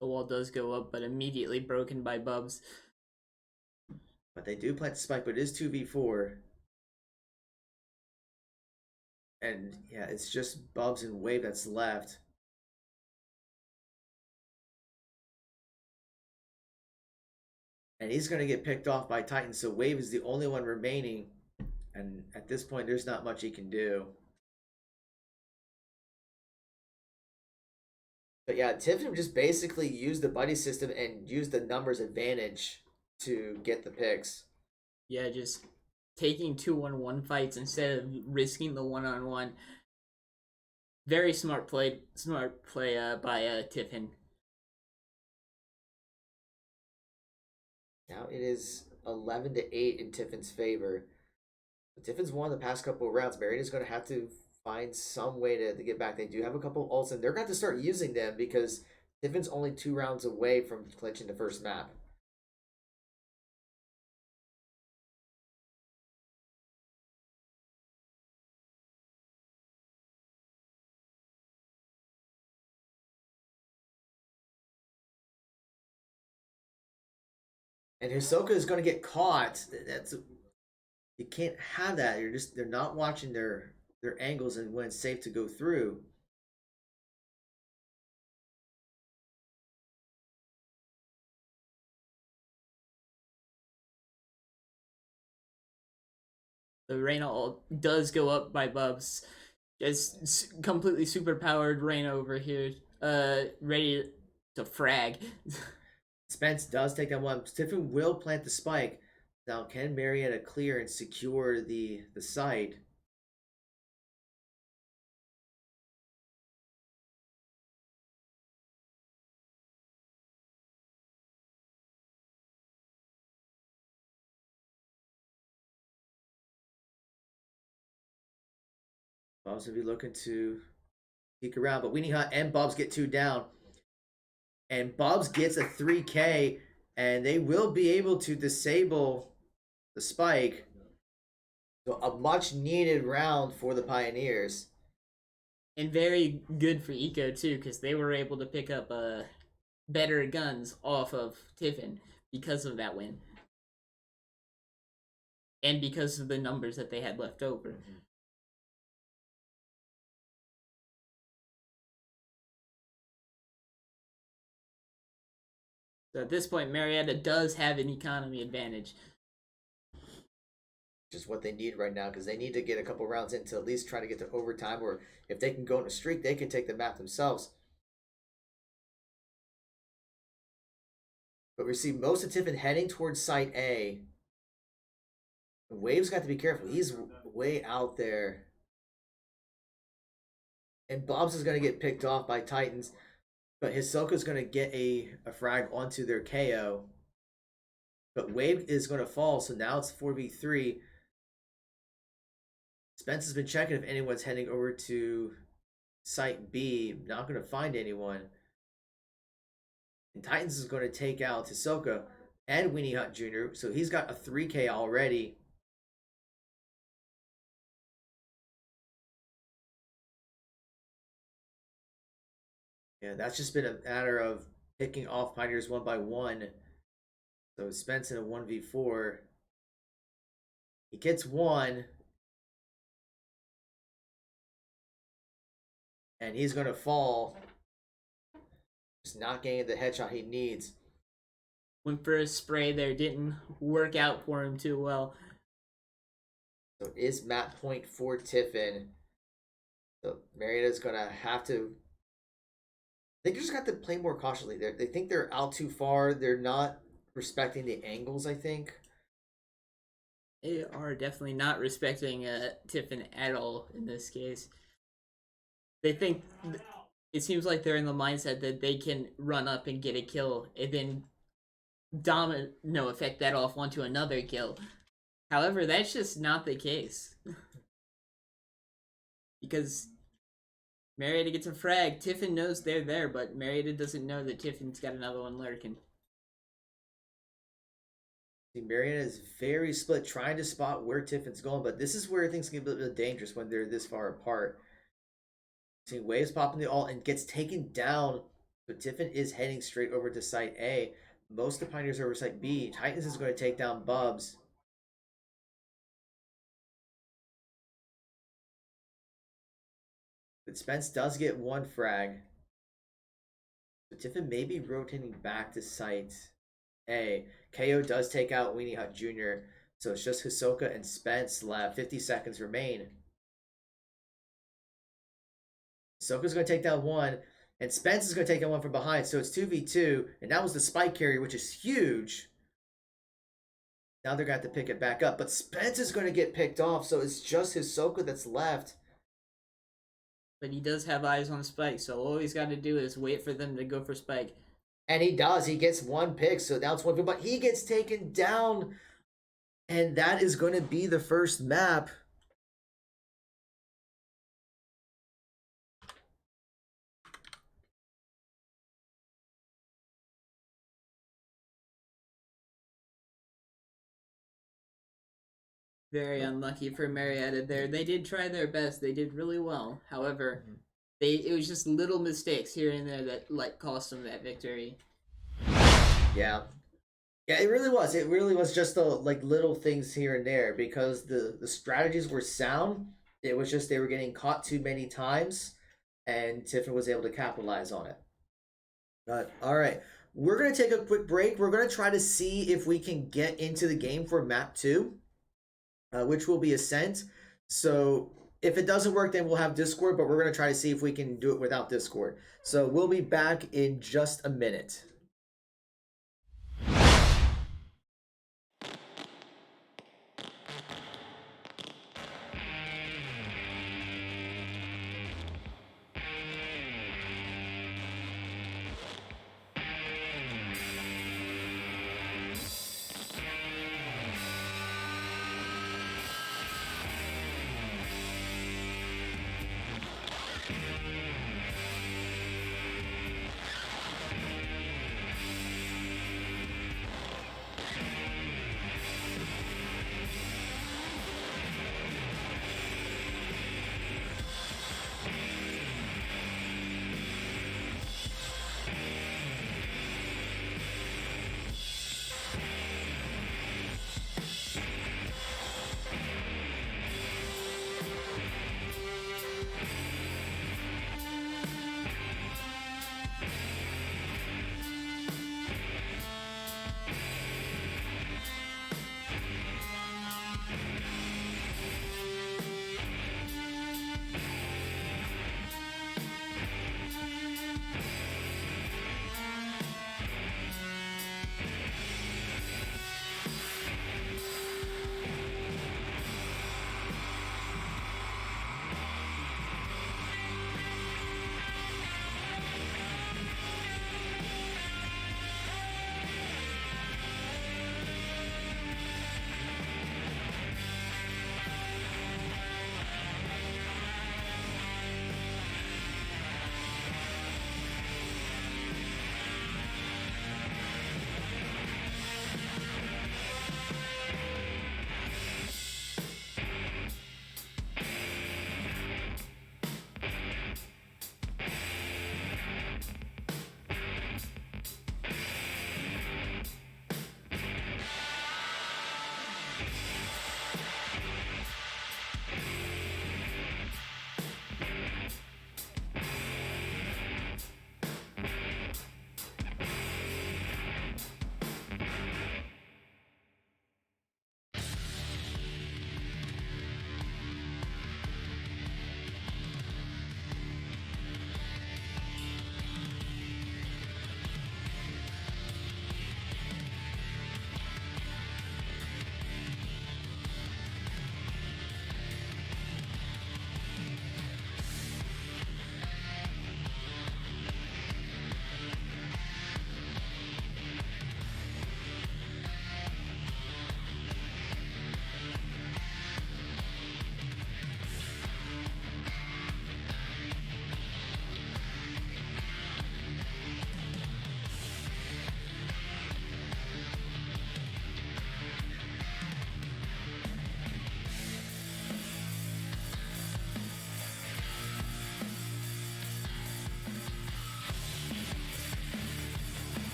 The wall does go up, but immediately broken by Bubs. But they do plant the spike, but it is 2v4. And yeah, it's just Bubs and Wave that's left. And he's going to get picked off by Titan, so Wave is the only one remaining. And at this point, there's not much he can do. But yeah, Tiffin just basically used the buddy system and used the numbers advantage to get the picks. Yeah, just taking 2-on-1 fights instead of risking the 1-on-1. Very smart play by Tiffin. Now it is 11-8 in Tiffin's favor. But Tiffin's won the past couple of rounds. Marietta's going to have to find some way to get back. They do have a couple of ults, and they're going to have to start using them because Tiffin's only 2 rounds away from clinching the first map. And Hisoka is going to get caught. You can't have that. They're not watching their angles and when it's safe to go through. The Reyna ult does go up by Bubs. Just completely super powered Reyna over here, ready to frag. Spence does take that one. Tiffin will plant the spike. Now, can Marietta clear and secure the site? Bob's gonna be looking to peek around, but Weenie Hut and Bob's get 2 down. And Bob's gets a 3K, and they will be able to disable the spike. So a much needed round for the Pioneers. And very good for Eco too, because they were able to pick up better guns off of Tiffin because of that win. And because of the numbers that they had left over. Mm-hmm. So at this point, Marietta does have an economy advantage. Just what they need right now, because they need to get a couple rounds in to at least try to get to overtime, or if they can go on a streak, they can take the map themselves. But we see most of Tiffin heading towards Site A. Wave's got to be careful. He's way out there. And Bob's is going to get picked off by Titans. But Hisoka's going to get a frag onto their KO. But Wave is going to fall, so now it's 4v3. Spence has been checking if anyone's heading over to Site B. Not going to find anyone. And Titans is going to take out Hisoka and Weenie Hut Jr., so he's got a 3K already. Yeah, that's just been a matter of picking off Pioneers one by one. So Spence in a 1v4. He gets one. And he's going to fall. Just not getting the headshot he needs. Went for a spray there, didn't work out for him too well. So it is map point for Tiffin. So Marietta's going to have to... They just got to play more cautiously. They think they're out too far. They're not respecting the angles, I think. They are definitely not respecting Tiffin at all in this case. They think... It seems like they're in the mindset that they can run up and get a kill and then domino effect that off onto another kill. However, that's just not the case. Because Marietta gets a frag. Tiffin knows they're there, but Marietta doesn't know that Tiffin's got another one lurking. Marietta is very split, trying to spot where Tiffin's going, but this is where things can get a bit dangerous when they're this far apart. See, Waves popping the ult and gets taken down, but Tiffin is heading straight over to Site A. Most of the Pioneers are over Site B. Titans is going to take down Bubs. But Spence does get one frag. But Tiffin may be rotating back to Site A. KO does take out Weenie Hut Jr., so it's just Hisoka and Spence left. 50 seconds remain. Hisoka's going to take down one, and Spence is going to take down one from behind, so it's 2v2, and that was the spike carrier, which is huge. Now they're going to have to pick it back up, but Spence is going to get picked off, so it's just Hisoka that's left. But he does have eyes on Spike, so all he's got to do is wait for them to go for Spike. And he does. He gets one pick, so now it's 1v, but he gets taken down, and that is going to be the first map. Very unlucky for Marietta there. They did try their best. They did really well. However, it was just little mistakes here and there that cost them that victory. Yeah. Yeah, it really was. It really was just the little things here and there, because the strategies were sound. It was just they were getting caught too many times, and Tiffin was able to capitalize on it. But all right, we're gonna take a quick break. We're gonna try to see if we can get into the game for map 2. Which will be Ascent. So if it doesn't work, then we'll have Discord, but we're going to try to see if we can do it without Discord. So we'll be back in just a minute.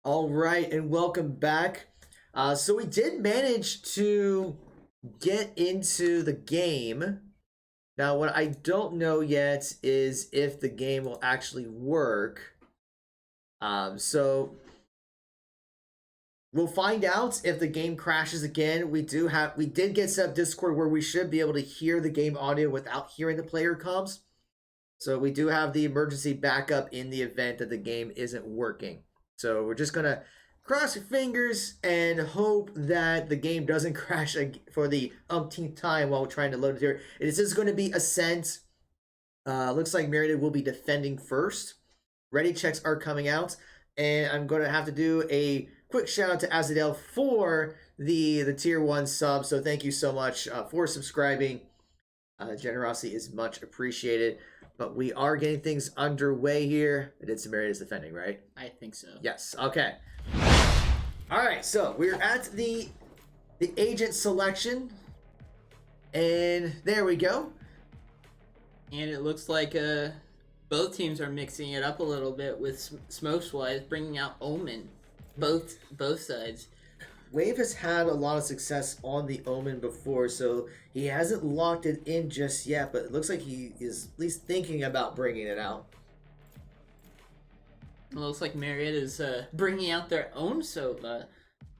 All right, and welcome back. So we did manage to get into the game. Now, what I don't know yet is if the game will actually work. So we'll find out if the game crashes again. We did get set up Discord where we should be able to hear the game audio without hearing the player comms. So we do have the emergency backup in the event that the game isn't working. So we're just gonna cross your fingers and hope that the game doesn't crash for the umpteenth time while we're trying to load it here. This is going to be Ascent. Looks like Marietta will be defending first. Ready checks are coming out, and I'm going to have to do a quick shout out to Azadel for the tier 1 sub. So thank you so much for subscribing. Generosity is much appreciated. But we are getting things underway here. I did some Marietta's defending, right? I think so. Yes. Okay. All right. So we're at the agent selection, and there we go. And it looks like both teams are mixing it up a little bit with Smokes-wise, bringing out Omen. Both sides. Wave has had a lot of success on the Omen before, so he hasn't locked it in just yet, but it looks like he is at least thinking about bringing it out. It looks like Marietta is bringing out their own Sova.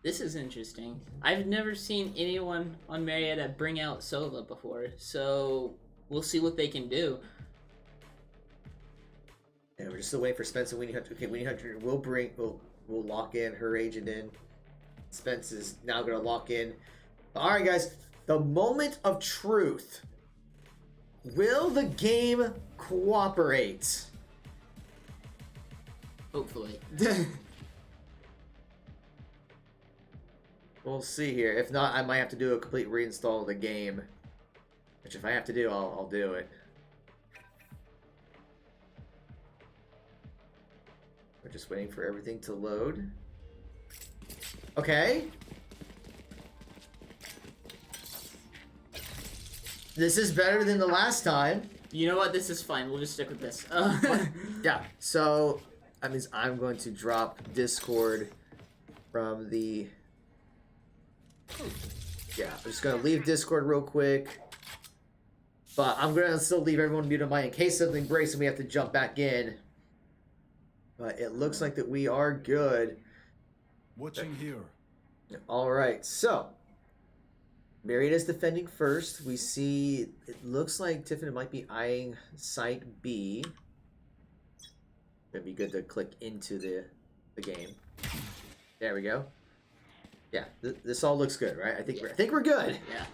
This is interesting. I've never seen anyone on Marietta bring out Sova before, so we'll see what they can do. And we're just still waiting for Spencer Weenie Hunter. Okay, Weenie Hunter will lock in her agent in. Spence is now going to lock in. All right, guys. The moment of truth. Will the game cooperate? Hopefully. We'll see here. If not, I might have to do a complete reinstall of the game. Which if I have to do, I'll do it. We're just waiting for everything to load. Okay. This is better than the last time. You know what? This is fine. We'll just stick with this. Yeah. So that means I'm going to drop Discord from the... Yeah, I'm just going to leave Discord real quick. But I'm going to still leave everyone muted on mine in case something breaks and we have to jump back in. But it looks like that we are good. Watching here. All right, so Marietta's defending first. We see it looks like Tiffin might be eyeing site B. It'd be good to click into the game. There we go. Yeah, this all looks good, right? I think we're good. Yeah.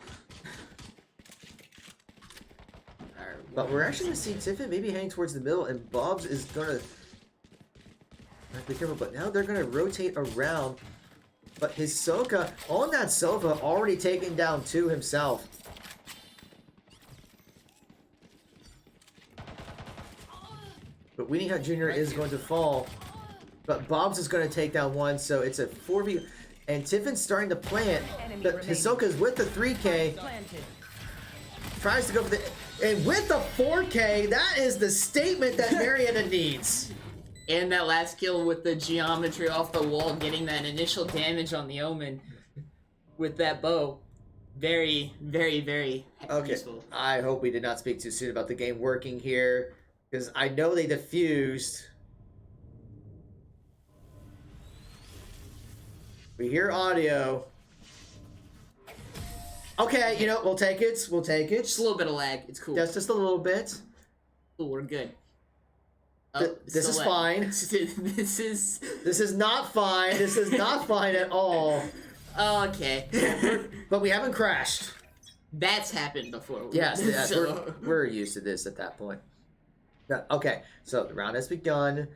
But we're actually gonna see Tiffin maybe heading towards the middle, and Bob's is gonna have to be careful. But now they're gonna rotate around. But Hisoka on that Sova already taken down 2 himself. But Weenie Hut Jr. is going to fall. But Bob's is going to take down 1, so it's a 4v. And Tiffin's starting to plant. But Hisoka's with the 3K. Tries to go for the... And with the 4K, that is the statement that Marietta needs. And that last kill with the geometry off the wall, getting that initial damage on the Omen with that bow. Very, very, very useful. I hope we did not speak too soon about the game working here, because I know they defused. We hear audio. Okay, you know, we'll take it. We'll take it. Just a little bit of lag. It's cool. Just a little bit. Cool, we're good. This is fine. This is not fine. This is not fine at all. Okay. But we haven't crashed. That's happened before. Yes, So... we're used to this at that point. Okay, so the round has begun.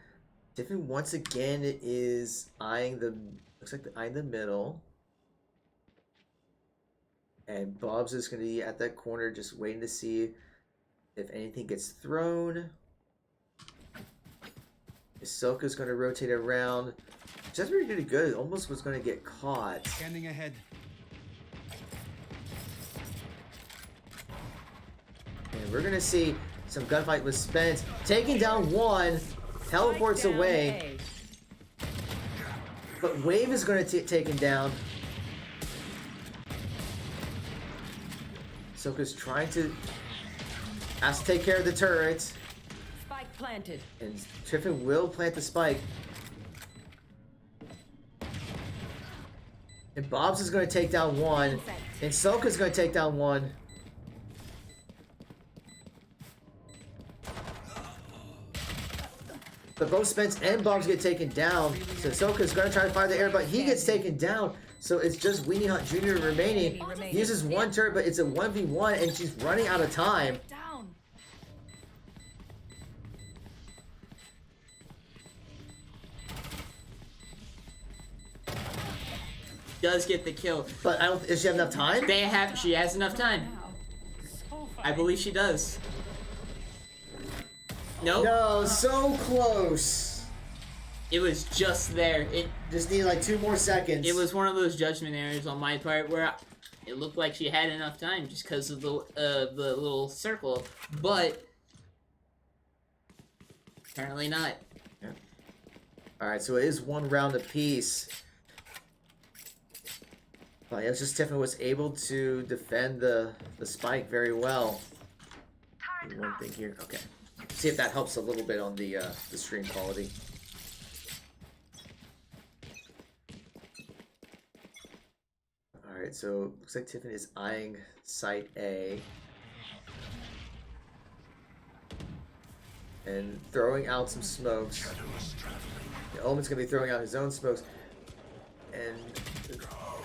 Tiffin once again is eyeing the... Looks like eyeing the middle. And Bob's is going to be at that corner just waiting to see if anything gets thrown. Ahsoka's going to rotate around. Just really good. Almost was going to get caught. Scanning ahead. And we're going to see some gunfight with Spence. Taking down 1. Teleports away. But Wave is going to take him down. Soka's trying to... has to take care of the turret. Spike planted. And Tiffin will plant the spike. And Bob's is going to take down one. And Soka's going to take down one. But both Spence and Bob's get taken down. So Soka's going to try to fire the air, but he gets taken down. So it's just Weenie Hunt Jr. remaining. He uses one turret, but it's a 1v1, and she's running out of time. Down. Does get the kill. But I don't. Does she have enough time? She has enough time. I believe she does. Nope. No, so close. It was just there. It Just need like 2 more seconds. It was one of those judgment errors on my part where it looked like she had enough time just because of the little circle, but apparently not. Yeah. All right, so it is 1 round apiece. But yeah, it's just Tiffin was able to defend the spike very well. Do one thing here. Okay. See if that helps a little bit on the stream quality. Alright, so looks like Tiffin is eyeing site A. And throwing out some smokes. Yeah, Omen's gonna be throwing out his own smokes. And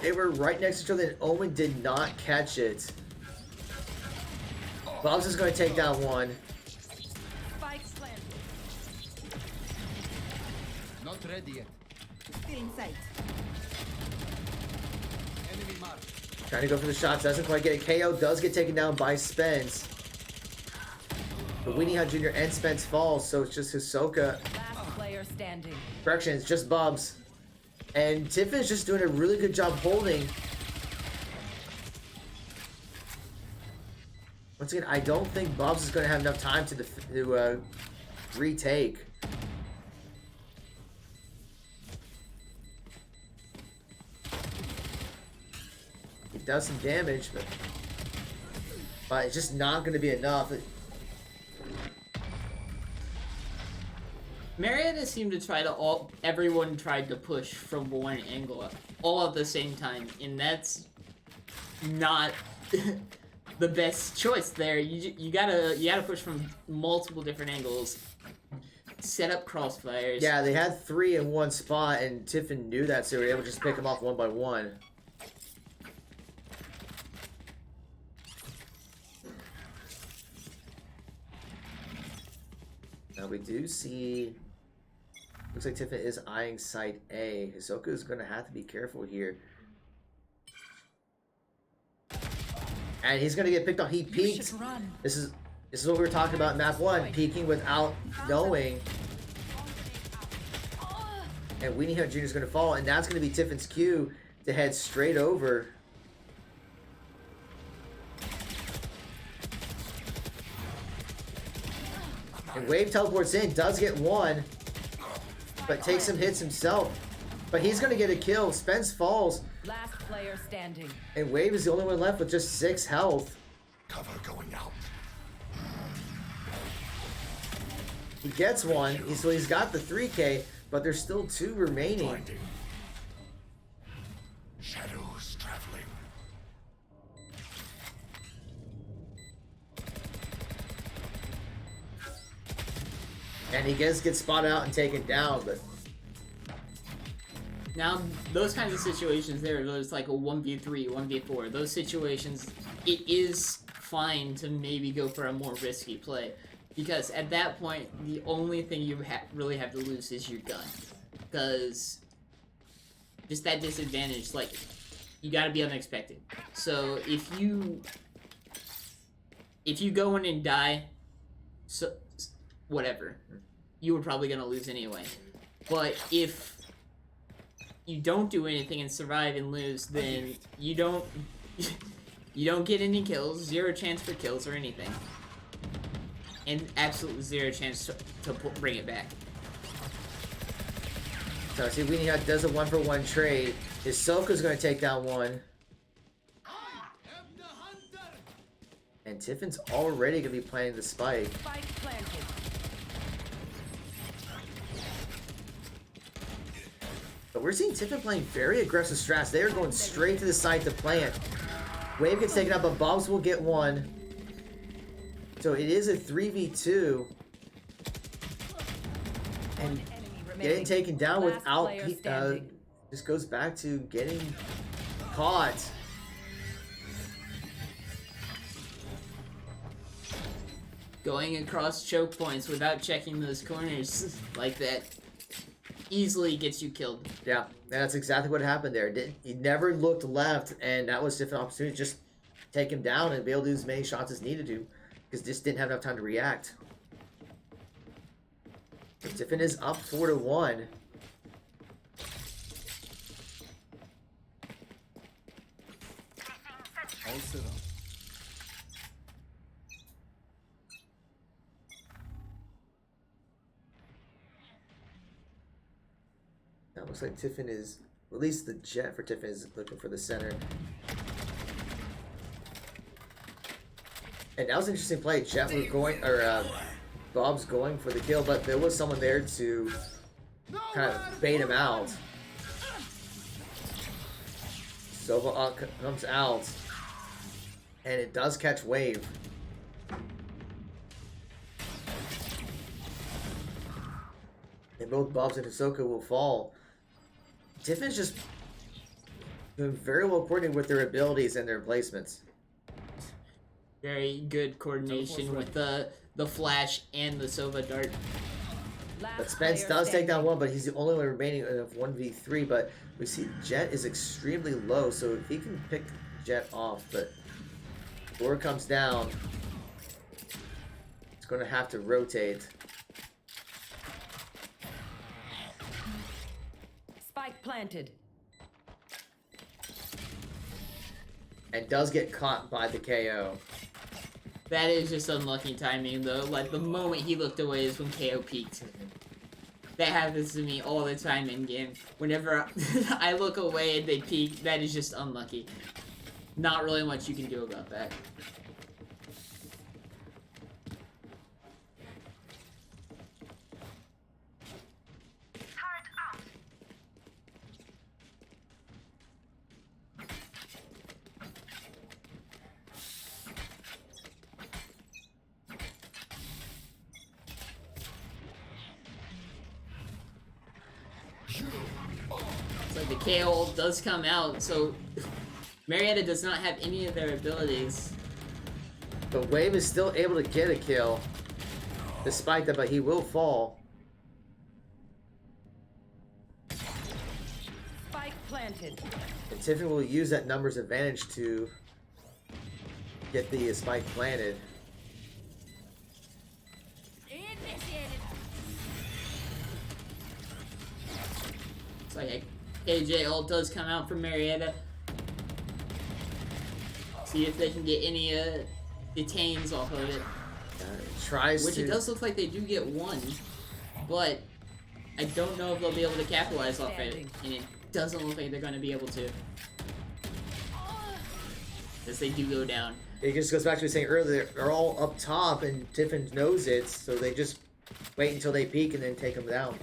they were right next to each other and Omen did not catch it. Bob's is gonna take down one. Not ready yet. Still in sight. Enemy mark. Trying to go for the shots, doesn't quite get it. KO does get taken down by Spence. But Weenie Hunt Jr. and Spence falls, so it's just Hisoka. Last player standing. Correction, it's just Bubs. And Tiffin's just doing a really good job holding. Once again, I don't think Bubs is going to have enough time to retake. He does some damage, but it's just not going to be enough. Marietta seemed to try to everyone tried to push from one angle all at the same time, and that's not the best choice there. You gotta push from multiple different angles, set up crossfires. Yeah, they had 3 in one spot, and Tiffin knew that, so they were able to just pick them off one by one. Now we do see... Looks like Tiffin is eyeing site A. Hisoka is going to have to be careful here. And he's going to get picked off. He peeked. This is what we were talking about in map 1. Peeking without knowing. And Weenie Hunt Jr. is going to fall. And that's going to be Tiffin's cue to head straight over. And Wave teleports in. Does get one. But takes some hits himself. But he's going to get a kill. Spence falls. Last player standing. And Wave is the only one left with just 6 health. Cover going out. He gets one. So he's got the 3K. But there's still 2 remaining. Blinding. Shadows traveling. And he gets spotted out and taken down. But Now, those kinds of situations there, there's like a 1v3, 1v4, those situations, it is fine to maybe go for a more risky play. Because at that point, the only thing you really have to lose is your gun. Because just that disadvantage, like, you gotta be unexpected. So if you go in and die, so whatever, you were probably gonna lose anyway. But if you don't do anything and survive and lose, then you don't get any kills, 0 chance for kills or anything, and absolutely 0 chance to bring it back. So see, Weenie does a 1-for-1 trade. Hisoka's going to take down one. And Tiffin's already going to be playing the spike. Spike planted. But we're seeing Tiffin playing very aggressive strats. They are going straight to the side to plant. Wave gets taken out, but Bobs will get one. So it is a 3v2. And Enemy remaining. getting taken down Last without... player standing. Just goes back to getting caught. Going across choke points without checking those corners like that easily gets you killed. Yeah, that's exactly what happened there. He never looked left, and that was a different opportunity to just take him down and be able to do as many shots as needed to, because just didn't have enough time to react. But Tiffin is up 4-1. All set up. Now it looks like Tiffin is, at least the jet for Tiffin is looking for the center. And that was an interesting play. Jet was going, or Bob's going for the kill, but there was someone there to kind of bait him out. Sova comes out, and it does catch Wave. And both Bobs and Hisoka will fall. Tiffin's just doing very well coordinated with their abilities and their placements. Very good coordination with the flash and the Sova dart. Last But Spence player does take down standing. one, but he's the only one remaining of 1v3. But we see Jet is extremely low, so if he can pick Jet off, but Lure comes down, it's going to have to rotate. Spike planted. And does get caught by the KO. That is just unlucky timing though. Like the moment he looked away is when KO peaked. That happens to me all the time in game. Whenever I look away and they peak, that is just unlucky. Not really much you can do about that. So the KO ult does come out, so Marietta does not have any of their abilities. But Wave is still able to get a kill, despite that, but he will fall. Spike planted. And Tiffin will use that numbers advantage to get the spike planted. It's like a KJ ult does come out from Marietta. See if they can get any detains off of it. Tries Which to... it does look like they do get one, but I don't know if they'll be able to capitalize off it, and it doesn't look like they're going to be able to. As they do go down. It just goes back to what I was saying earlier. They're all up top, and Tiffin knows it, so they just wait until they peak and then take them down.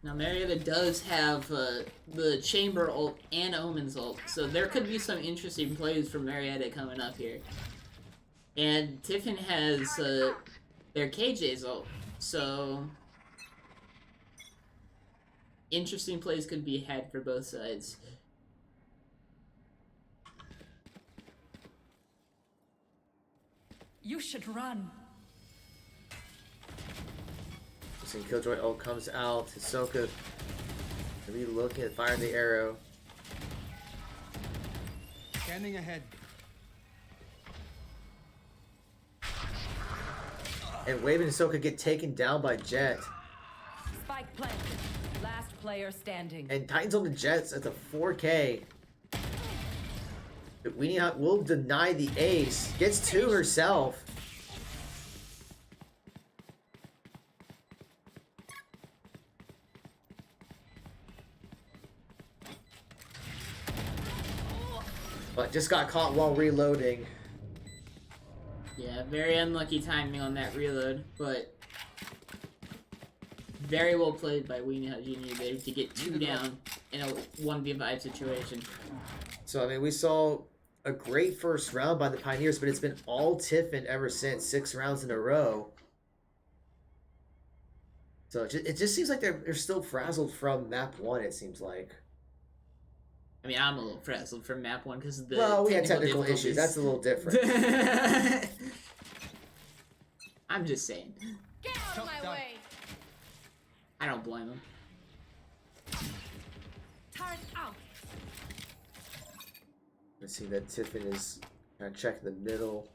Now Marietta does have the Chamber ult and Omen's ult, so there could be some interesting plays from Marietta coming up here. And Tiffin has their KJ's ult, so interesting plays could be had for both sides. You should run. And Killjoy ult comes out. Hisoka gonna be looking at firing the arrow. Scanning ahead. And Wave and Hisoka get taken down by Jet. Spike planted. Last player standing. And Titans on the Jets at the 4K. Will deny the ace. Gets two herself. But just got caught while reloading. Yeah, very unlucky timing on that reload, but very well played by Weenie Jr. there to get two down in a 1v5 situation. So, I mean, we saw a great first round by the Pioneers, but it's been all Tiffin ever since, 6 rounds in a row. So it just seems like they're still frazzled from map 1, it seems like. I mean, I'm a little frazzled from map 1 because of the we had technical issues. That's a little different. I'm just saying. Get out of my way! I don't blame him. Turret out. Let's see that Tiffin is kind of checking the middle.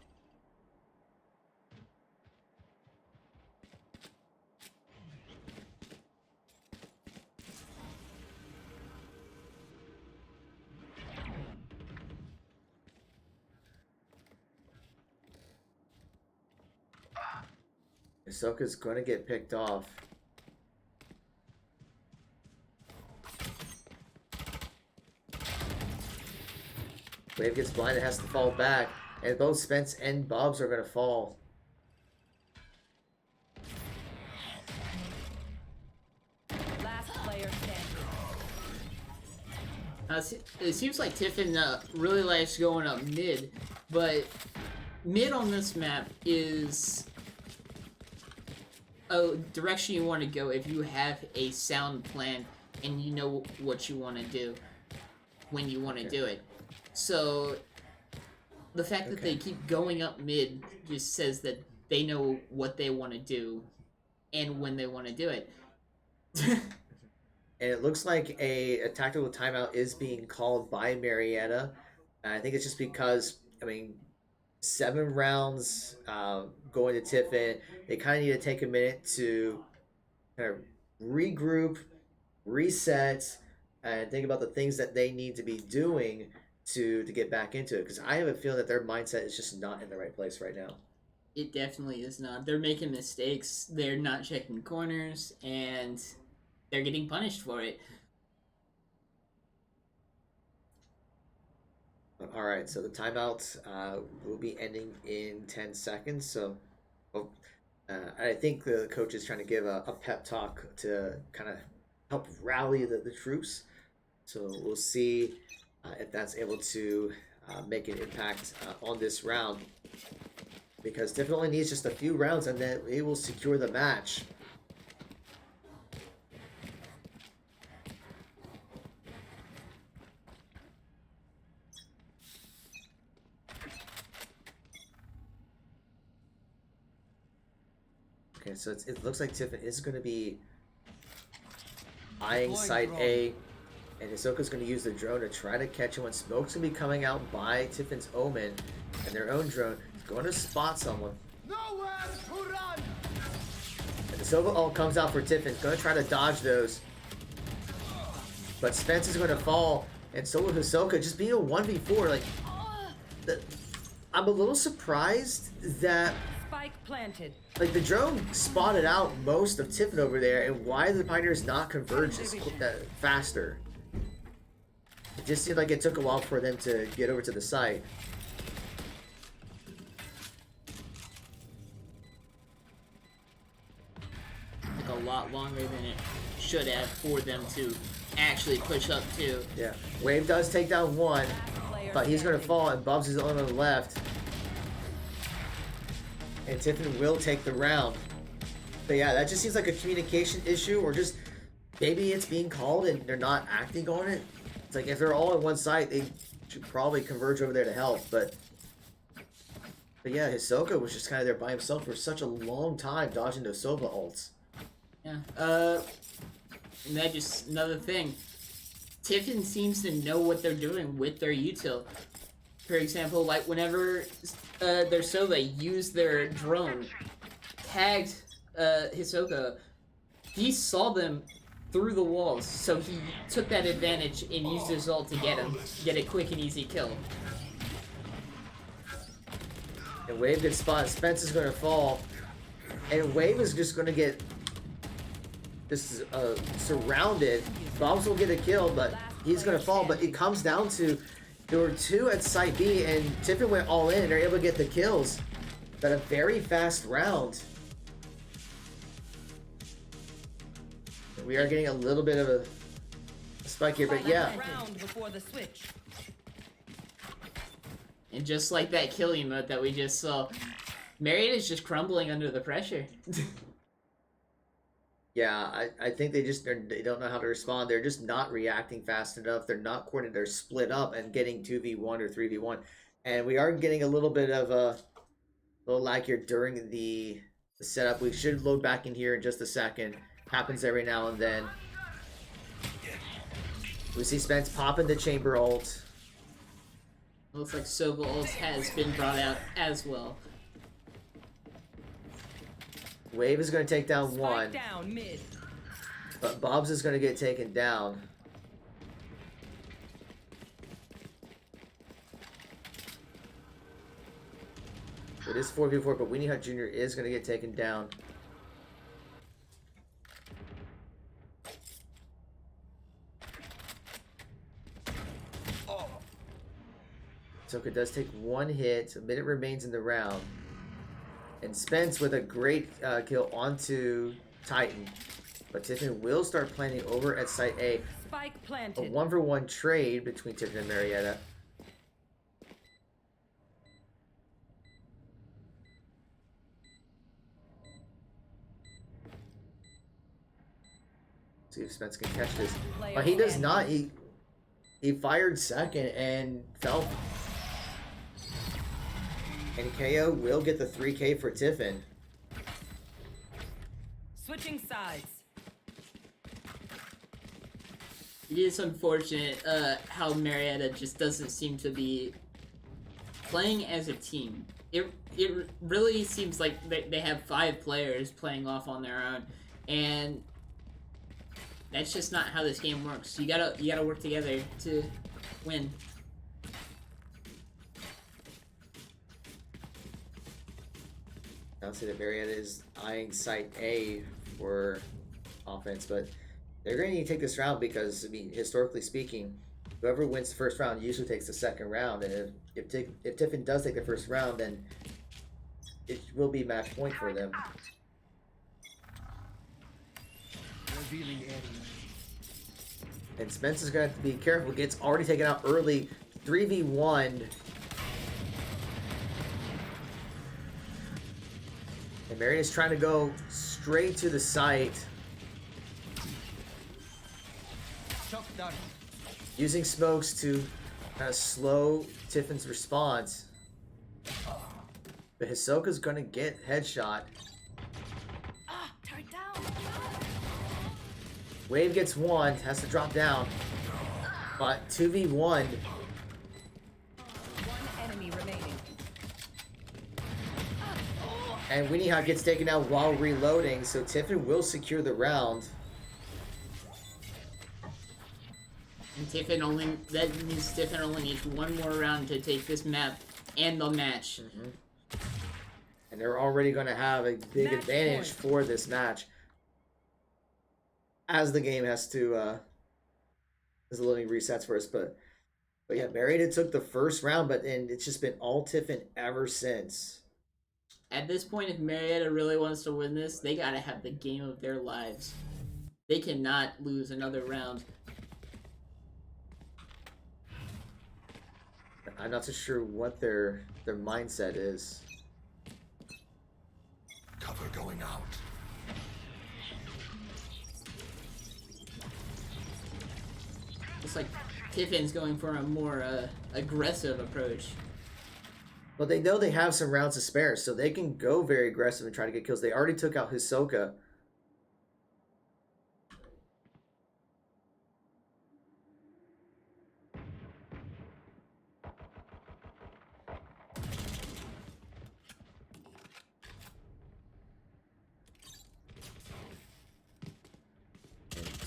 Ahsoka's going to get picked off. Wave gets blind, it has to fall back. And both Spence and Bubs are going to fall. Last player standing. It seems like Tiffin really likes going up mid, but mid on this map is a direction you want to go if you have a sound plan and you know what you want to do when you want to do it. So the fact that they keep going up mid just says that they know what they want to do and when they want to do it. And it looks like a tactical timeout is being called by Marietta. And I think it's just because, I mean, 7 rounds going to Tiffin. They kind of need to take a minute to kind of regroup, reset, and think about the things that they need to be doing to get back into it. Because I have a feeling that their mindset is just not in the right place right now. It definitely is not. They're making mistakes. They're not checking corners, and they're getting punished for it. All right, so the timeout will be ending in 10 seconds. So I think the coach is trying to give a pep talk to kind of help rally the troops. So we'll see if that's able to make an impact on this round. Because Tiffin only needs just a few rounds and then it will secure the match. Okay, so it looks like Tiffin is going to be eyeing site A, and Hisoka's going to use the drone to try to catch him when smoke's going to be coming out by Tiffin's Omen, and their own drone is going to spot someone. Nowhere to run! And the Sova ult comes out for Tiffin, going to try to dodge those. But Spence is going to fall, and so will Hisoka, just being a 1v4. Like, I'm a little surprised that Spike planted. like the drone spotted out most of Tiffin over there, and why the Pioneers not converge faster? It just seemed like it took a while for them to get over to the site. Took a lot longer than it should have for them to actually push up too. Yeah, Wave does take down one, but he's going to fall, and Bubs is on the left. And Tiffin will take the round. But yeah, that just seems like a communication issue, or just maybe it's being called and they're not acting on it. It's like if they're all on one side, they should probably converge over there to help. But yeah, Hisoka was just kind of there by himself for such a long time, dodging those Sova ults. Yeah. And that just another thing. Tiffin seems to know what they're doing with their util. For example, like whenever their Sova used their drone, tagged Hisoka, he saw them through the walls, so he took that advantage and used his ult to get a quick and easy kill. And Wave gets spotted. Spence is going to fall. And Wave is just going to get just surrounded. Bobs will get a kill, but he's going to fall. But it comes down to there were 2 at site B, and Tiffin went all in and they're able to get the kills. But a very fast round. We are getting a little bit of a spike here, but yeah. Round before the switch. And just like that kill emote that we just saw, Marietta is just crumbling under the pressure. Yeah, I think they don't know how to respond. They're just not reacting fast enough. They're not coordinated. They're split up and getting 2v1 or 3v1. And we are getting a little bit of a little lag here during the setup. We should load back in here in just a second. Happens every now and then. We see Spence popping the chamber ult. Looks like Sova ult has been brought out as well. Wave is going to take down Spike one, down mid. but Bob's is going to get taken down. It is 4v4, but Weenie Hut Jr. is going to get taken down. Soka does take 1 hit. A minute remains in the round. And Spence with a great kill onto Titan. But Tiffin will start planning over at Site A. Spike A planted. 1-for-1 trade between Tiffin and Marietta. See if Spence can catch this. But he does not. He fired second and fell. And KO will get the 3K for Tiffin. Switching sides. It is unfortunate how Marietta just doesn't seem to be playing as a team. It really seems like they have 5 players playing off on their own, and that's just not how this game works. You gotta work together to win. I'll say that Marietta is eyeing Site A for offense, but they're going to need to take this round because, I mean, historically speaking, whoever wins the first round usually takes the second round, and if Tiffin does take the first round, then it will be match point for them. And Spence is going to have to be careful. Gets already taken out early. 3v1. And Marion is trying to go straight to the site. Using smokes to kind of slow Tiffin's response. But Hisoka's going to get headshot. Turn down. Wave gets 1, has to drop down. But 2v1. One enemy remaining. And Weenie Hot gets taken out while reloading, so Tiffin will secure the round. And that means Tiffin only needs 1 more round to take this map and the match. And they're already going to have a big Match advantage point. for this match. As the game has to, as the loading resets for us. But yeah, Marietta took the first round, and it's just been all Tiffin ever since. At this point, if Marietta really wants to win this, they gotta have the game of their lives. They cannot lose another round. I'm not so sure what their mindset is. Cover going out. It's like Tiffin's going for a more aggressive approach. Well, they know they have some rounds to spare, so they can go very aggressive and try to get kills. They already took out Hisoka.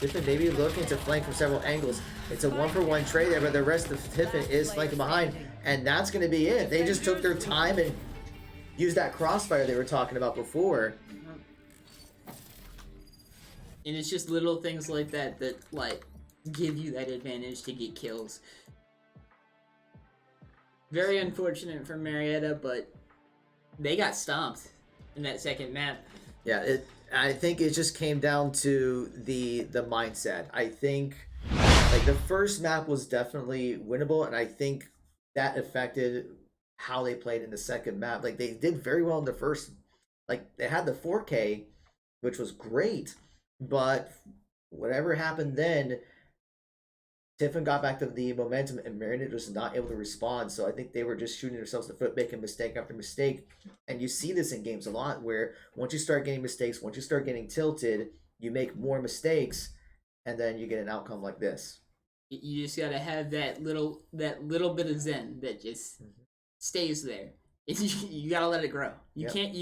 Tiffin maybe looking to flank from several angles. It's a 1-for-1 trade there, but the rest of Tiffin is flanking behind, and that's going to be it. They just took their time and used that crossfire they were talking about before. And it's just little things like that that like give you that advantage to get kills. Very unfortunate for Marietta, but they got stomped in that second map. Yeah, I think it just came down to the mindset. I think like the first map was definitely winnable, and I think that affected how they played in the second map. Like they did very well in the first, like they had the 4K, which was great, but whatever happened then, Tiffin got back to the momentum, and Marietta was not able to respond. So I think they were just shooting themselves in the foot, making mistake after mistake. And you see this in games a lot, where once you start getting mistakes, once you start getting tilted, you make more mistakes, and then you get an outcome like this. You just gotta have that little bit of zen that just stays there. You gotta let it grow. You can't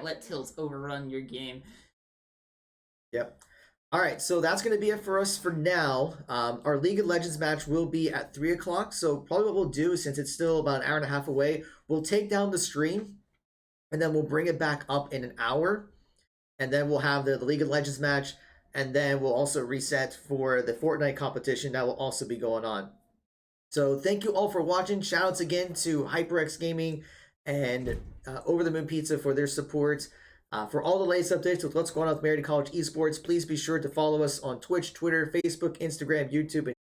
let tilts overrun your game. Yep. All right, so that's going to be it for us for now. Our League of Legends match will be at 3 o'clock. So probably what we'll do, since it's still about an hour and a half away, we'll take down the stream, and then we'll bring it back up in an hour. And then we'll have the League of Legends match, and then we'll also reset for the Fortnite competition that will also be going on. So thank you all for watching. Shoutouts again to HyperX Gaming and Over the Moon Pizza for their support. For all the latest updates with what's going on with Marietta College Esports, please be sure to follow us on Twitch, Twitter, Facebook, Instagram, YouTube, and